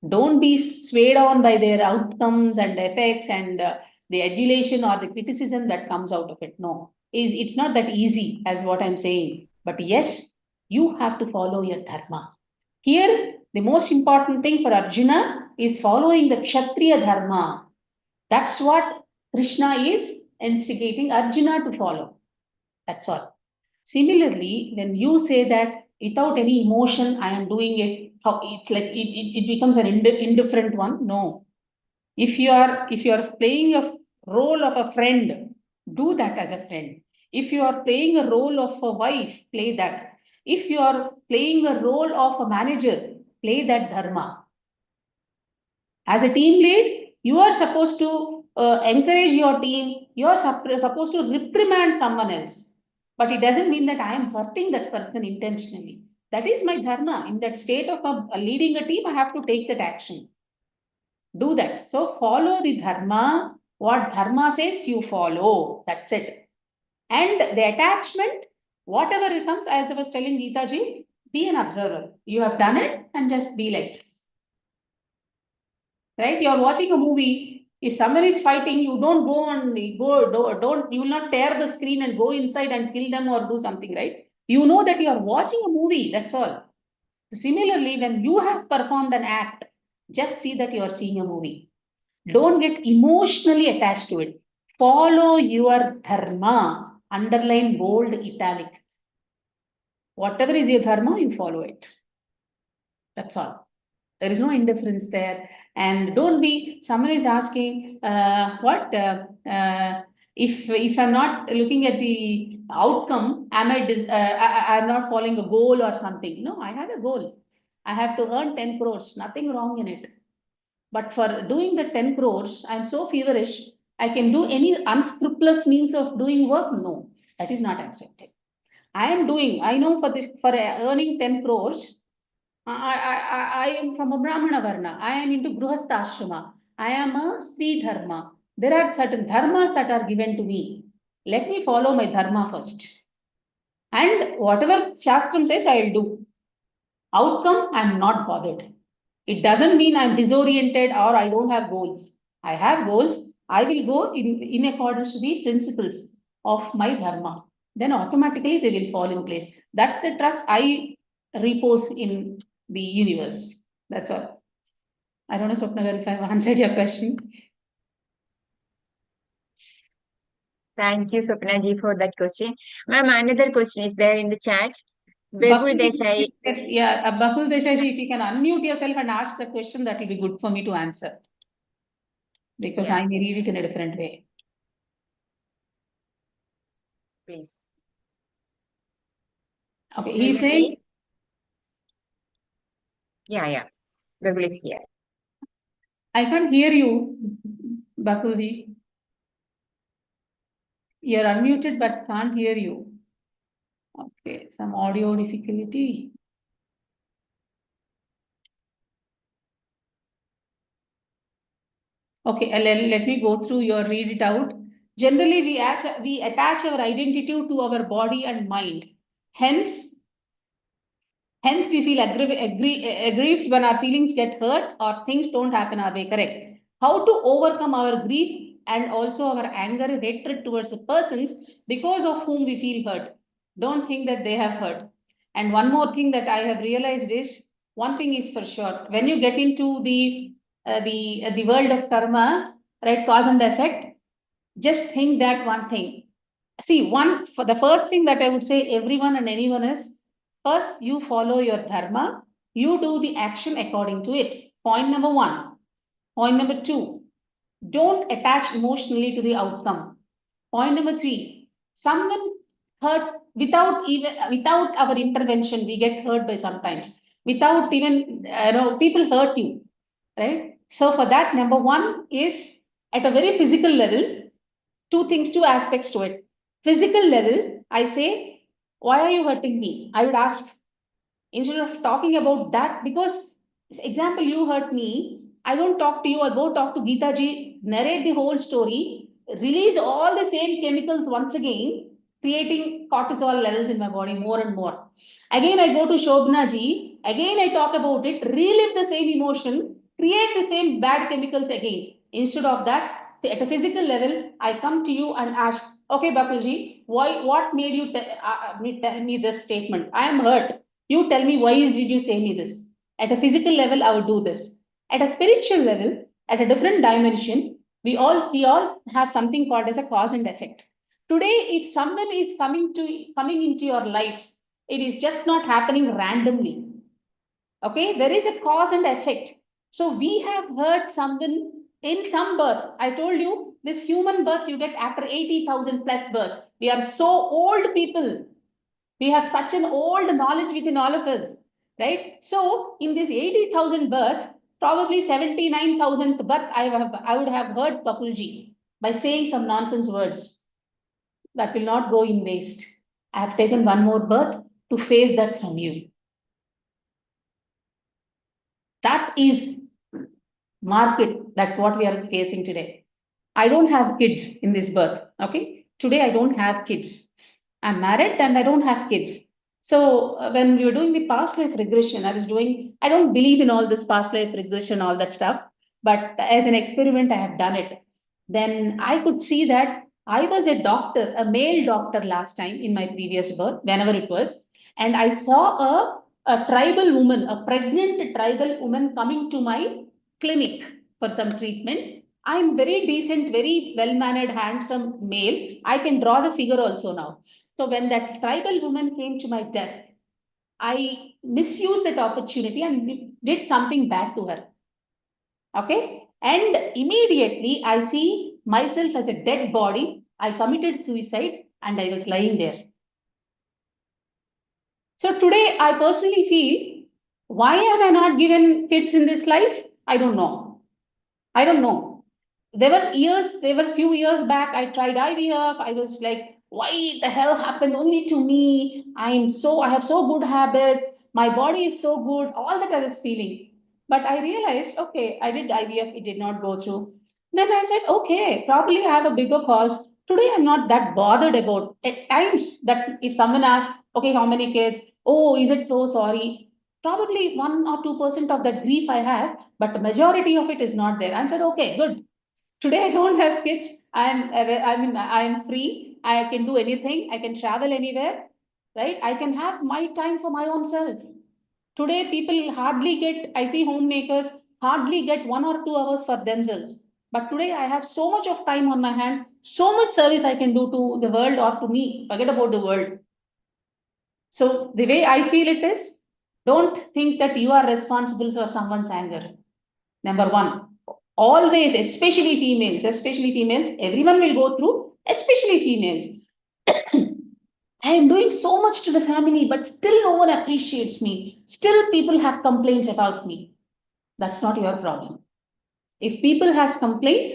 Don't be swayed on by their outcomes and effects and the adulation or the criticism that comes out of it. No, it's not that easy as what I'm saying. But yes, you have to follow your dharma. Here, the most important thing for Arjuna is following the Kshatriya dharma. That's what Krishna is instigating Arjuna to follow. That's all. Similarly, when you say that without any emotion, I am doing it, it's like it becomes an indifferent one. No. If you are playing a role of a friend, do that as a friend. If you are playing a role of a wife, play that. If you are playing a role of a manager, play that dharma. As a team lead, you are supposed to encourage your team. You are supposed to reprimand someone else. But it doesn't mean that I am hurting that person intentionally. That is my dharma. In that state of leading a team, I have to take that action. Do that. So follow the dharma. What dharma says, you follow. That's it. And the attachment, whatever it comes, as I was telling Geeta ji, be an observer. You have done it and just be like this. Right? You are watching a movie. If someone is fighting, you don't go and you will not tear the screen and go inside and kill them or do something, right? You know that you are watching a movie, that's all. Similarly, when you have performed an act, just see that you are seeing a movie. Don't get emotionally attached to it. Follow your dharma, underline, bold, italic. Whatever is your dharma, you follow it. That's all. There is no indifference there. And don't be, someone is asking, if I'm not looking at the outcome, I'm not following a goal or something. No, I have a goal. I have to earn 10 crores, nothing wrong in it. But for doing the 10 crores, I'm so feverish, I can do any unscrupulous means of doing work. No, that is not accepted. I know for earning 10 crores, I am from a Brahmana Varna. I am into Gruhastha Ashrama. I am a Sri Dharma. There are certain dharmas that are given to me. Let me follow my dharma first. And whatever Shastram says, I will do. Outcome, I am not bothered. It doesn't mean I'm disoriented or I don't have goals. I have goals. I will go in accordance to the principles of my dharma. Then automatically they will fall in place. That's the trust I repose in the universe. That's all. I don't know, Swapnagar, if I've answered your question. Thank you, Swapna ji, for that question. Ma'am, another question is there in the chat. Begul Desai. Yeah, Bakul Desai, if you can unmute yourself and ask the question, that will be good for me to answer. Because Yeah. I may read it in a different way. Please. Okay, he's Begul saying, ji? Yeah. Begul is here. I can't hear you, Bakulji. You're unmuted but can't hear you. Okay, some audio difficulty. Okay, let me go through your read it out. Generally, we attach our identity to our body and mind. Hence, we feel aggrieved when our feelings get hurt or things don't happen our way, correct? How to overcome our grief and also our anger, hatred towards the persons because of whom we feel hurt. Don't think that they have hurt. And one more thing that I have realized is, one thing is for sure, when you get into the world of karma, right, cause and effect, just think that one thing. See, for the first thing that I would say everyone and anyone is, first you follow your dharma, you do the action according to it. Point number one. Point number two, don't attach emotionally to the outcome. Point number three, someone hurt without our intervention, we get hurt by sometimes. Without even people hurt you, right? So for that, number one is at a very physical level, two aspects to it. Physical level, I say, why are you hurting me? I would ask, instead of talking about that, because example, you hurt me, I don't talk to you, I go talk to Geeta ji, narrate the whole story, release all the same chemicals once again, creating cortisol levels in my body more and more. Again, I go to Shobna ji, again I talk about it, relive the same emotion, create the same bad chemicals again. Instead of that, at a physical level, I come to you and ask, okay, Bakulji, what made you tell me this statement? I am hurt. You tell me, why did you say me this? At a physical level, I would do this. At a spiritual level, at a different dimension, we all have something called as a cause and effect. Today, if someone is coming into your life, it is just not happening randomly. Okay, there is a cause and effect. So we have heard someone in some birth. I told you this human birth you get after 80,000 plus births. We are so old people. We have such an old knowledge within all of us, right? So in this 80,000 births, probably 79,000th birth, I would have heard Papulji by saying some nonsense words that will not go in waste. I have taken one more birth to face that from you. That is market. That's what we are facing today. I don't have kids in this birth. Okay. Today I don't have kids. I'm married and I don't have kids. So when we were doing the past life regression, I don't believe in all this past life regression, all that stuff. But as an experiment, I have done it. Then I could see that I was a doctor, a male doctor last time in my previous birth, whenever it was. And I saw a tribal woman, a pregnant tribal woman coming to my clinic for some treatment. I'm very decent, very well-mannered, handsome male. I can draw the figure also now. So when that tribal woman came to my desk, I misused that opportunity and did something bad to her. Okay. And immediately I see myself as a dead body. I committed suicide and I was lying there. So today I personally feel, why have I not given kids in this life? I don't know. I don't know. There were few years back, I tried IVF. I was like, why the hell happened only to me? I have so good habits. My body is so good. All that I was feeling. But I realized, okay, I did IVF. It did not go through. Then I said, okay, probably I have a bigger cause. Today, I'm not that bothered about at times that if someone asks, okay, how many kids? Oh, is it so sorry? Probably 1 or 2% of that grief I have, but the majority of it is not there. I said, okay, good. Today I don't have kids. I'm free. I can do anything. I can travel anywhere, right? I can have my time for my own self. Today people hardly get, I see homemakers hardly get 1 or 2 hours for themselves. But today I have so much of time on my hand, so much service I can do to the world or to me. Forget about the world. So the way I feel it is, don't think that you are responsible for someone's anger. Number one, always, especially females, everyone will go through, especially females. I am doing so much to the family, but still no one appreciates me. Still people have complaints about me. That's not your problem. If people has complaints,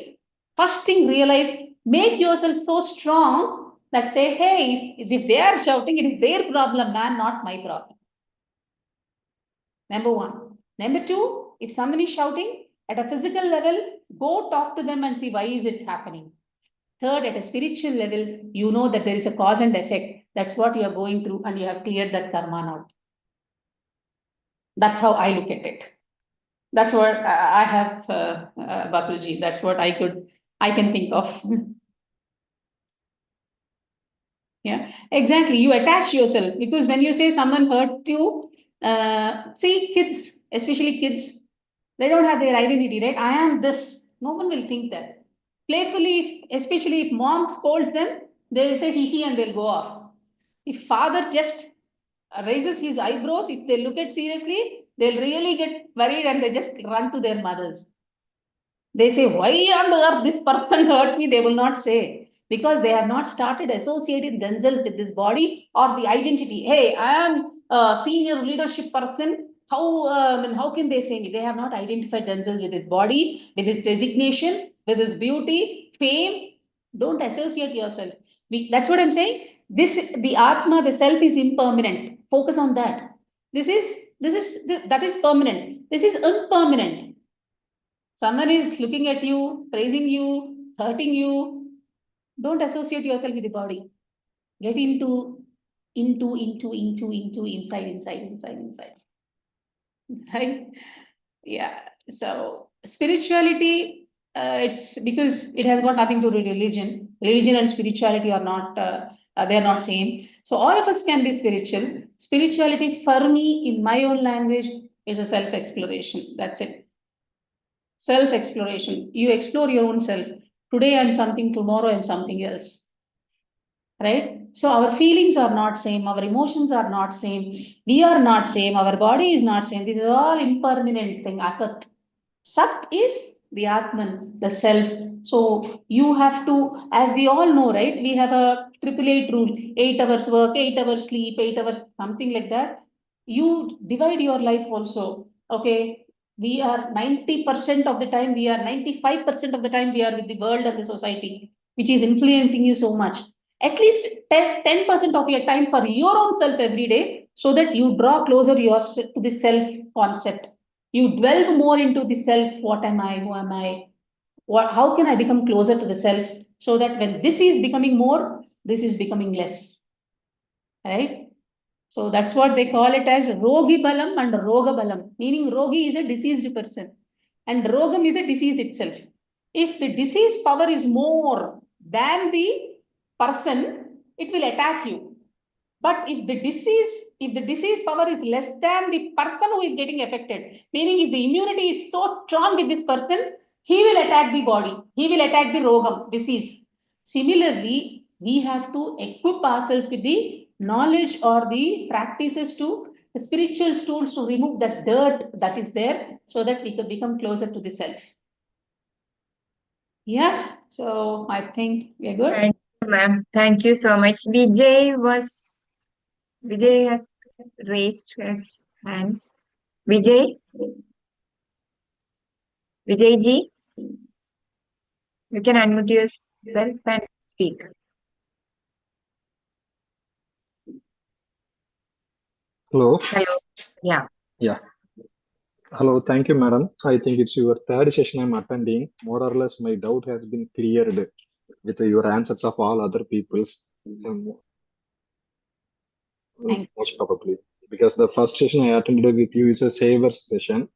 first thing realize, make yourself so strong that say, hey, if they are shouting, it is their problem, man, not my problem. Number one. Number two, if somebody is shouting at a physical level, go talk to them and see why is it happening. Third, at a spiritual level, you know that there is a cause and effect. That's what you are going through and you have cleared that karma now. That's how I look at it. That's what I have, Bakulji. That's what I can think of. Yeah, exactly. You attach yourself because when you say someone hurt you, see kids, especially kids, they don't have their identity, right? I am this. No one will think that. Playfully, especially if mom scolds them, they will say hee and they'll go off. If father just raises his eyebrows, if they look at seriously, they'll really get worried and they just run to their mothers. They say, why on earth this person hurt me? They will not say, because they have not started associating themselves with this body or the identity. Hey, I am a senior leadership person. How can they say me? They have not identified themselves with this body, with this designation, with this beauty, fame. Don't associate yourself. That's what I'm saying. The Atma, the self is impermanent. Focus on that. That is permanent. This is impermanent. Someone is looking at you, praising you, hurting you. Don't associate yourself with the body. Get into, inside. Right? Yeah. So spirituality, it's because it has got nothing to do with religion. Religion and spirituality are not, they are not same. So all of us can be spiritual. Spirituality for me, in my own language, is a self-exploration. That's it. Self-exploration. You explore your own self. Today I'm something, tomorrow I'm something else. Right? So our feelings are not same, our emotions are not same, we are not same, our body is not same. This is all impermanent thing, asat. Sat is the Atman, the self. So you have to, as we all know, right? We have a 888 rule, 8 hours work, 8 hours sleep, 8 hours, something like that. You divide your life also. Okay, we are 90% of the time, we are 95% of the time, we are with the world and the society, which is influencing you so much. At least 10% of your time for your own self every day, so that you draw closer to the self concept. You delve more into the self. What am I? Who am I? How can I become closer to the self? So that when this is becoming more, this is becoming less. Right? So that's what they call it as Rogi Balam and Roga Balam. Meaning Rogi is a diseased person and Rogam is a disease itself. If the disease power is more than the person, it will attack you. But if the disease power is less than the person who is getting affected, meaning if the immunity is so strong with this person, he will attack the body. He will attack the rogam, disease. Similarly, we have to equip ourselves with the knowledge or the practices to the spiritual tools to remove that dirt that is there so that we can become closer to the self. Yeah, so I think we're good. Thank you, ma'am. Thank you so much. Vijay has raised his hands. Vijay ji, you can unmute yourself and speak. Hello. Hello. Yeah. Yeah. Hello. Thank you, madam. I think it's your third session I'm attending. More or less, my doubt has been cleared with your answers of all other people's. Most probably. Because the first session I attended with you is a saver session.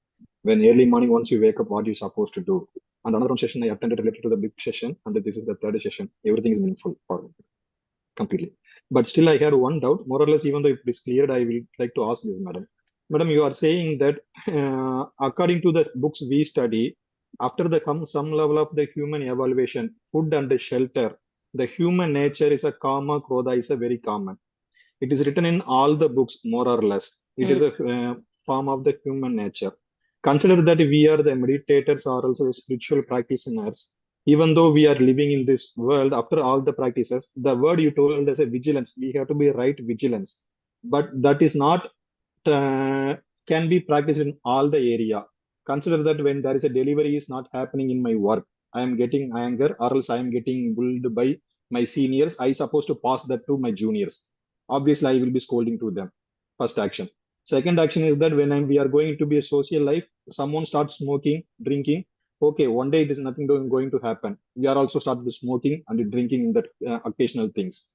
When early morning, once you wake up, what you're supposed to do. And another session I attended related to the big session. And this is the third session. Everything is meaningful for me. Completely. But still, I had one doubt. More or less, even though it is cleared, I will like to ask this, madam. Madam, you are saying that according to the books we study, after the some level of the human evaluation, food and shelter, the human nature is a karma, krodha is a very common. It is written in all the books, more or less. It is a form of the human nature. Consider that we are the meditators or also the spiritual practitioners. Even though we are living in this world, after all the practices, the word you told as a vigilance, we have to be right vigilance. But that is not can be practiced in all the area. Consider that when there is a delivery is not happening in my work, I am getting anger or else I am getting bullied by my seniors. I supposed to pass that to my juniors. Obviously, I will be scolding to them. First action. Second action is that when we are going to be a social life, someone starts smoking, drinking. Okay, one day it is nothing going to happen. We are also started smoking and drinking in that occasional things.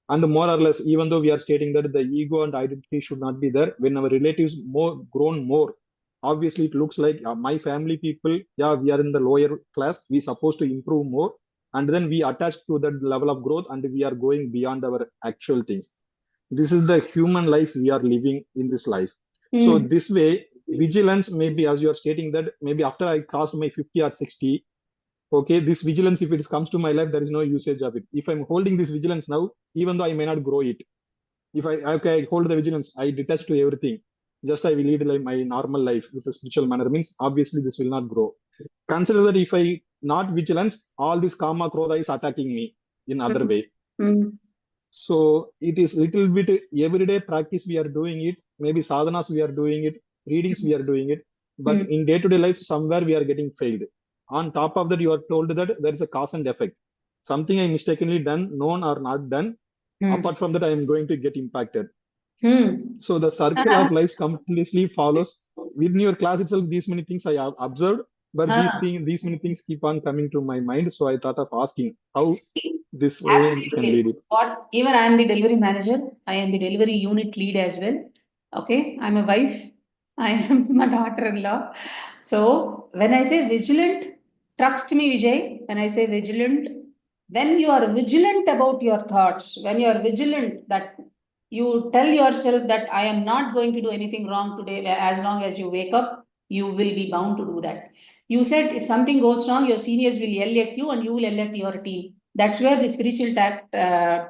And more or less, even though we are stating that the ego and identity should not be there, when our relatives more grown more, obviously it looks like my family people, yeah, we are in the lower class, we supposed to improve more, and then we attach to that level of growth and we are going beyond our actual things. This is the human life we are living in this life. So this way, vigilance, maybe as you are stating that maybe after I cross my 50 or 60, okay, this vigilance, if it comes to my life, there is no usage of it. If I'm holding this vigilance now, even though I may not grow it, if I hold the vigilance, I detach to everything, just I will lead like my normal life with a spiritual manner, means obviously this will not grow. Consider that if I not vigilance, all this karma krodha is attacking me in other way. So it is little bit everyday practice we are doing it, maybe sadhanas we are doing it, readings we are doing it, but in day-to-day life somewhere we are getting failed. On top of that, you are told that there is a cause and effect. Something I mistakenly done, known or not done, apart from that I am going to get impacted. So the circle of life completely follows. Within your class itself, these many things I have observed, but these many things keep on coming to my mind. So I thought of asking how this way we can lead it. What, even I am the delivery manager, I am the delivery unit lead as well. Okay, I'm a wife, I am my daughter-in-law. So when I say vigilant, trust me, Vijay, when I say vigilant, when you are vigilant about your thoughts, when you are vigilant that you tell yourself that I am not going to do anything wrong today, as long as you wake up, you will be bound to do that. You said if something goes wrong, your seniors will yell at you and you will yell at your team. That's where the spiritual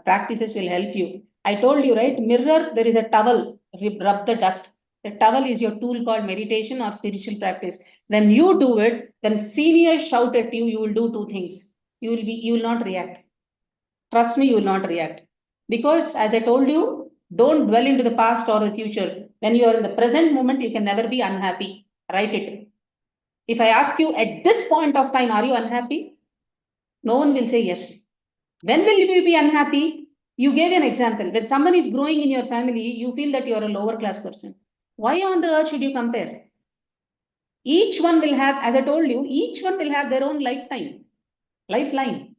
practices will help you. I told you, right? Mirror, there is a towel, rub the dust. The towel is your tool called meditation or spiritual practice. When you do it, when seniors shout at you, you will do two things. You will not react. Trust me, you will not react. Because as I told you, don't dwell into the past or the future. When you are in the present moment, you can never be unhappy. Write it. If I ask you at this point of time, are you unhappy? No one will say yes. When will you be unhappy? You gave an example. When someone is growing in your family, you feel that you are a lower class person. Why on the earth should you compare? Each one will have, as I told you, each one will have their own lifeline.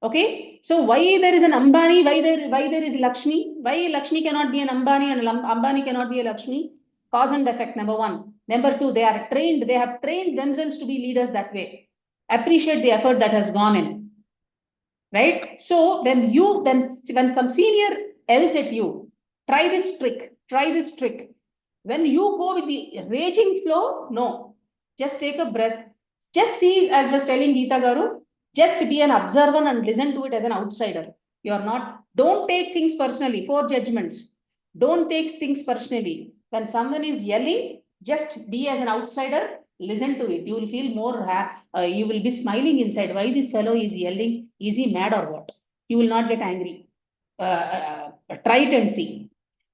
Okay, so why there is an Ambani, why there is Lakshmi, why Lakshmi cannot be an Ambani and Ambani cannot be a Lakshmi? Cause and effect, number one. Number two, they have trained themselves to be leaders that way. Appreciate the effort that has gone in. Right? So when some senior yells at you, try this trick. When you go with the raging flow, no, just take a breath. Just see, as was telling Geeta Garu, just be an observer and listen to it as an outsider. Don't take things personally, 4 judgments. Don't take things personally. When someone is yelling, just be as an outsider, listen to it. You will feel more, you will be smiling inside. Why this fellow is yelling? Is he mad or what? You will not get angry. Try it and see.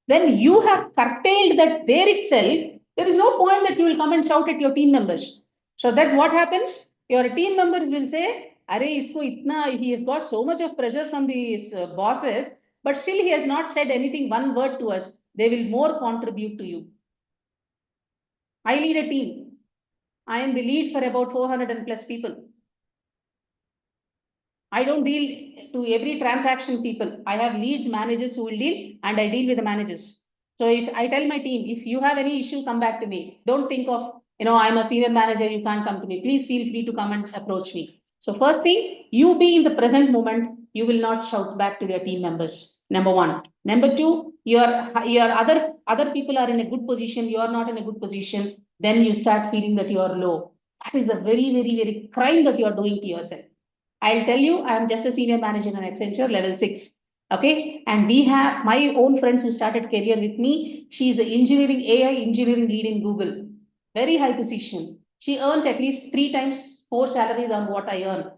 When you have curtailed that there itself, there is no point that you will come and shout at your team members. So that what happens? Your team members will say, Are isko itna, he has got so much of pressure from these bosses, but still he has not said anything, one word to us. They will more contribute to you. I lead a team. I am the lead for about 400 and plus people. I don't deal to every transaction people. I have leads, managers who will deal, and I deal with the managers. So if I tell my team, if you have any issue, come back to me. Don't think of, I'm a senior manager, you can't come to me. Please feel free to come and approach me. So first thing, you be in the present moment, you will not shout back to their team members. Number one. Number two, your other people are in a good position, you are not in a good position, then you start feeling that you are low. That is a very, very, very crime that you are doing to yourself. I'll tell you, I am just a senior manager in Accenture, level 6. Okay, and we have my own friends who started career with me. She is the engineering AI engineering lead in Google, very high position. She earns at least 3 times more salary than what I earn.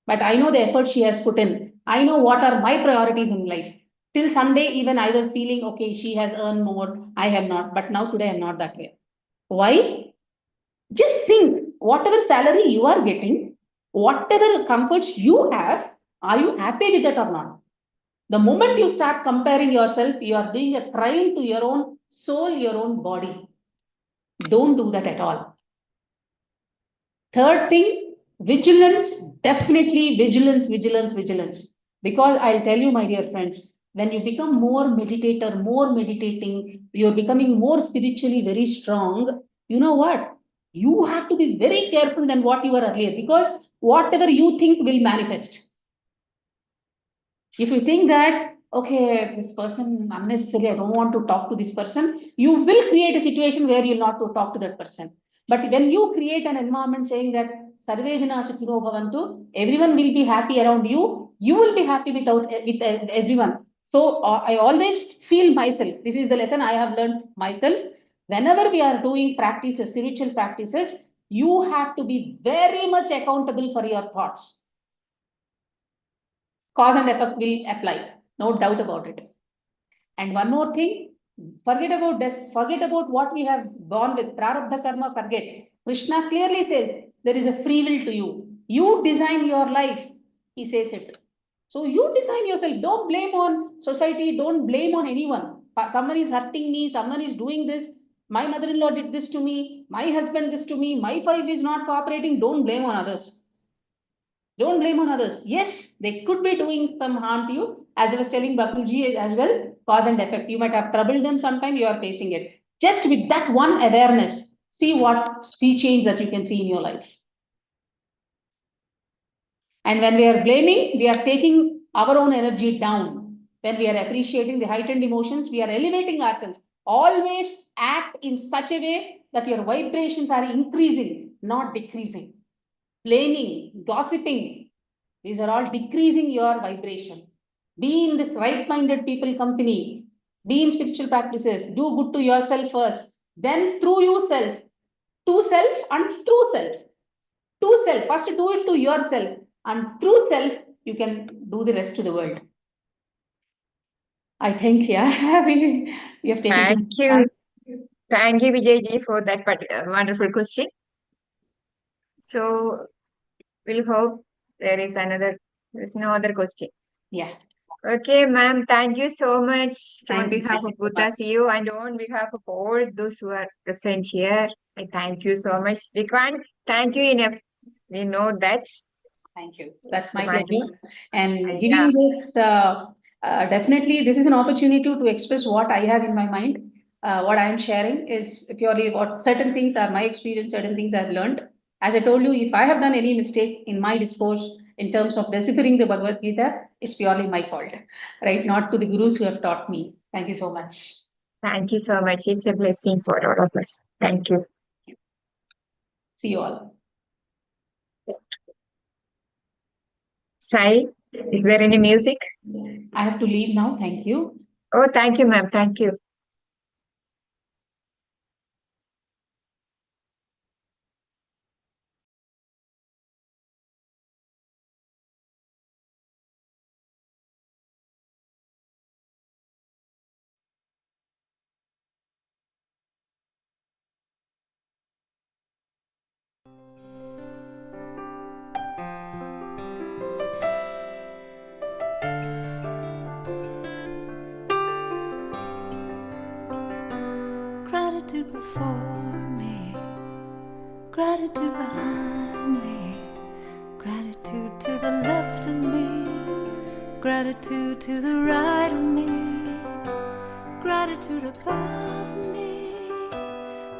But I know the effort she has put in. I know what are my priorities in life. Till someday, even I was feeling okay, she has earned more, I have not. But now today I'm not that way. Why? Just think, whatever salary you are getting, whatever comforts you have, are you happy with that or not? The moment you start comparing yourself, you are doing a crime to your own soul, your own body. Don't do that at all. Third thing, vigilance, definitely vigilance, vigilance, vigilance. Because I'll tell you, my dear friends, when you become more meditator, more meditating, you're becoming more spiritually very strong. You know what? You have to be very careful than what you were earlier, because whatever you think will manifest. If you think that, okay, this person unnecessarily, I don't want to talk to this person, you will create a situation where you'll not to talk to that person. But when you create an environment saying that Sarve Jana Sukhino Bhavantu, everyone will be happy around you, you will be happy with everyone. So I always feel myself, this is the lesson I have learned myself. Whenever we are doing practices, spiritual practices, you have to be very much accountable for your thoughts. Cause and effect will apply, no doubt about it. And one more thing, forget about this, forget about what we have gone with. Prarabdha karma, forget. Krishna clearly says there is a free will to you. You design your life, he says it. So you design yourself. Don't blame on society, don't blame on anyone. Someone is hurting me, someone is doing this. My mother-in-law did this to me, my husband this to me, my wife is not cooperating. Don't blame on others. Don't blame on others. Yes, they could be doing some harm to you. As I was telling Bakulji as well, cause and effect. You might have troubled them sometime, you are facing it. Just with that one awareness, see change that you can see in your life. And when we are blaming, we are taking our own energy down. When we are appreciating the heightened emotions, we are elevating ourselves. Always act in such a way that your vibrations are increasing, not decreasing. Blaming, gossiping, these are all decreasing your vibration. Be in the right-minded people company. Be in spiritual practices. Do good to yourself first. Then through yourself. To self and through self. To self. First do it to yourself. And through self, you can do the rest to the world. I think, yeah, we have taken Thank you. Thank you, Vijayji, for that wonderful question. So we'll hope there's no other question. Yeah. Okay, ma'am, thank you so much on Thank you. behalf of Buddha CEO and on behalf of all those who are present here. I thank you so much. We can't thank you enough. We know that. Thank you. That's my Wonderful. pleasure. And Yeah. giving this, definitely, this is an opportunity to express what I have in my mind. What I am sharing is purely what certain things are my experience, certain things I've learned. As I told you, if I have done any mistake in my discourse in terms of deciphering the Bhagavad Gita, it's purely my fault, right? Not to the gurus who have taught me. Thank you so much. Thank you so much. It's a blessing for all of us. Thank you. See you all. Sai, is there any music? I have to leave now. Thank you. Oh, thank you, ma'am. Thank you. Gratitude before me, gratitude behind me, gratitude to the left of me, gratitude to the right of me, gratitude above me,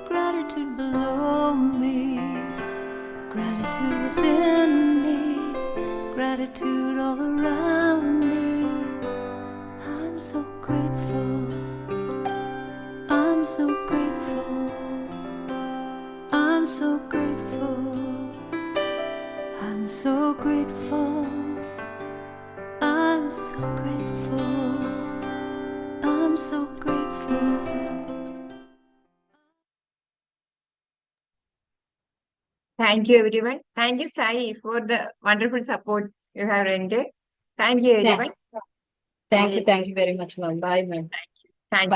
gratitude below me, gratitude within me, gratitude all around me. I'm so grateful. I'm so grateful. I'm so grateful. I'm so grateful. I'm so grateful. Thank you, everyone. Thank you, Sai, for the wonderful support you have rendered. Thank you, everyone. Thank you very much, ma'am. Bye, ma'am.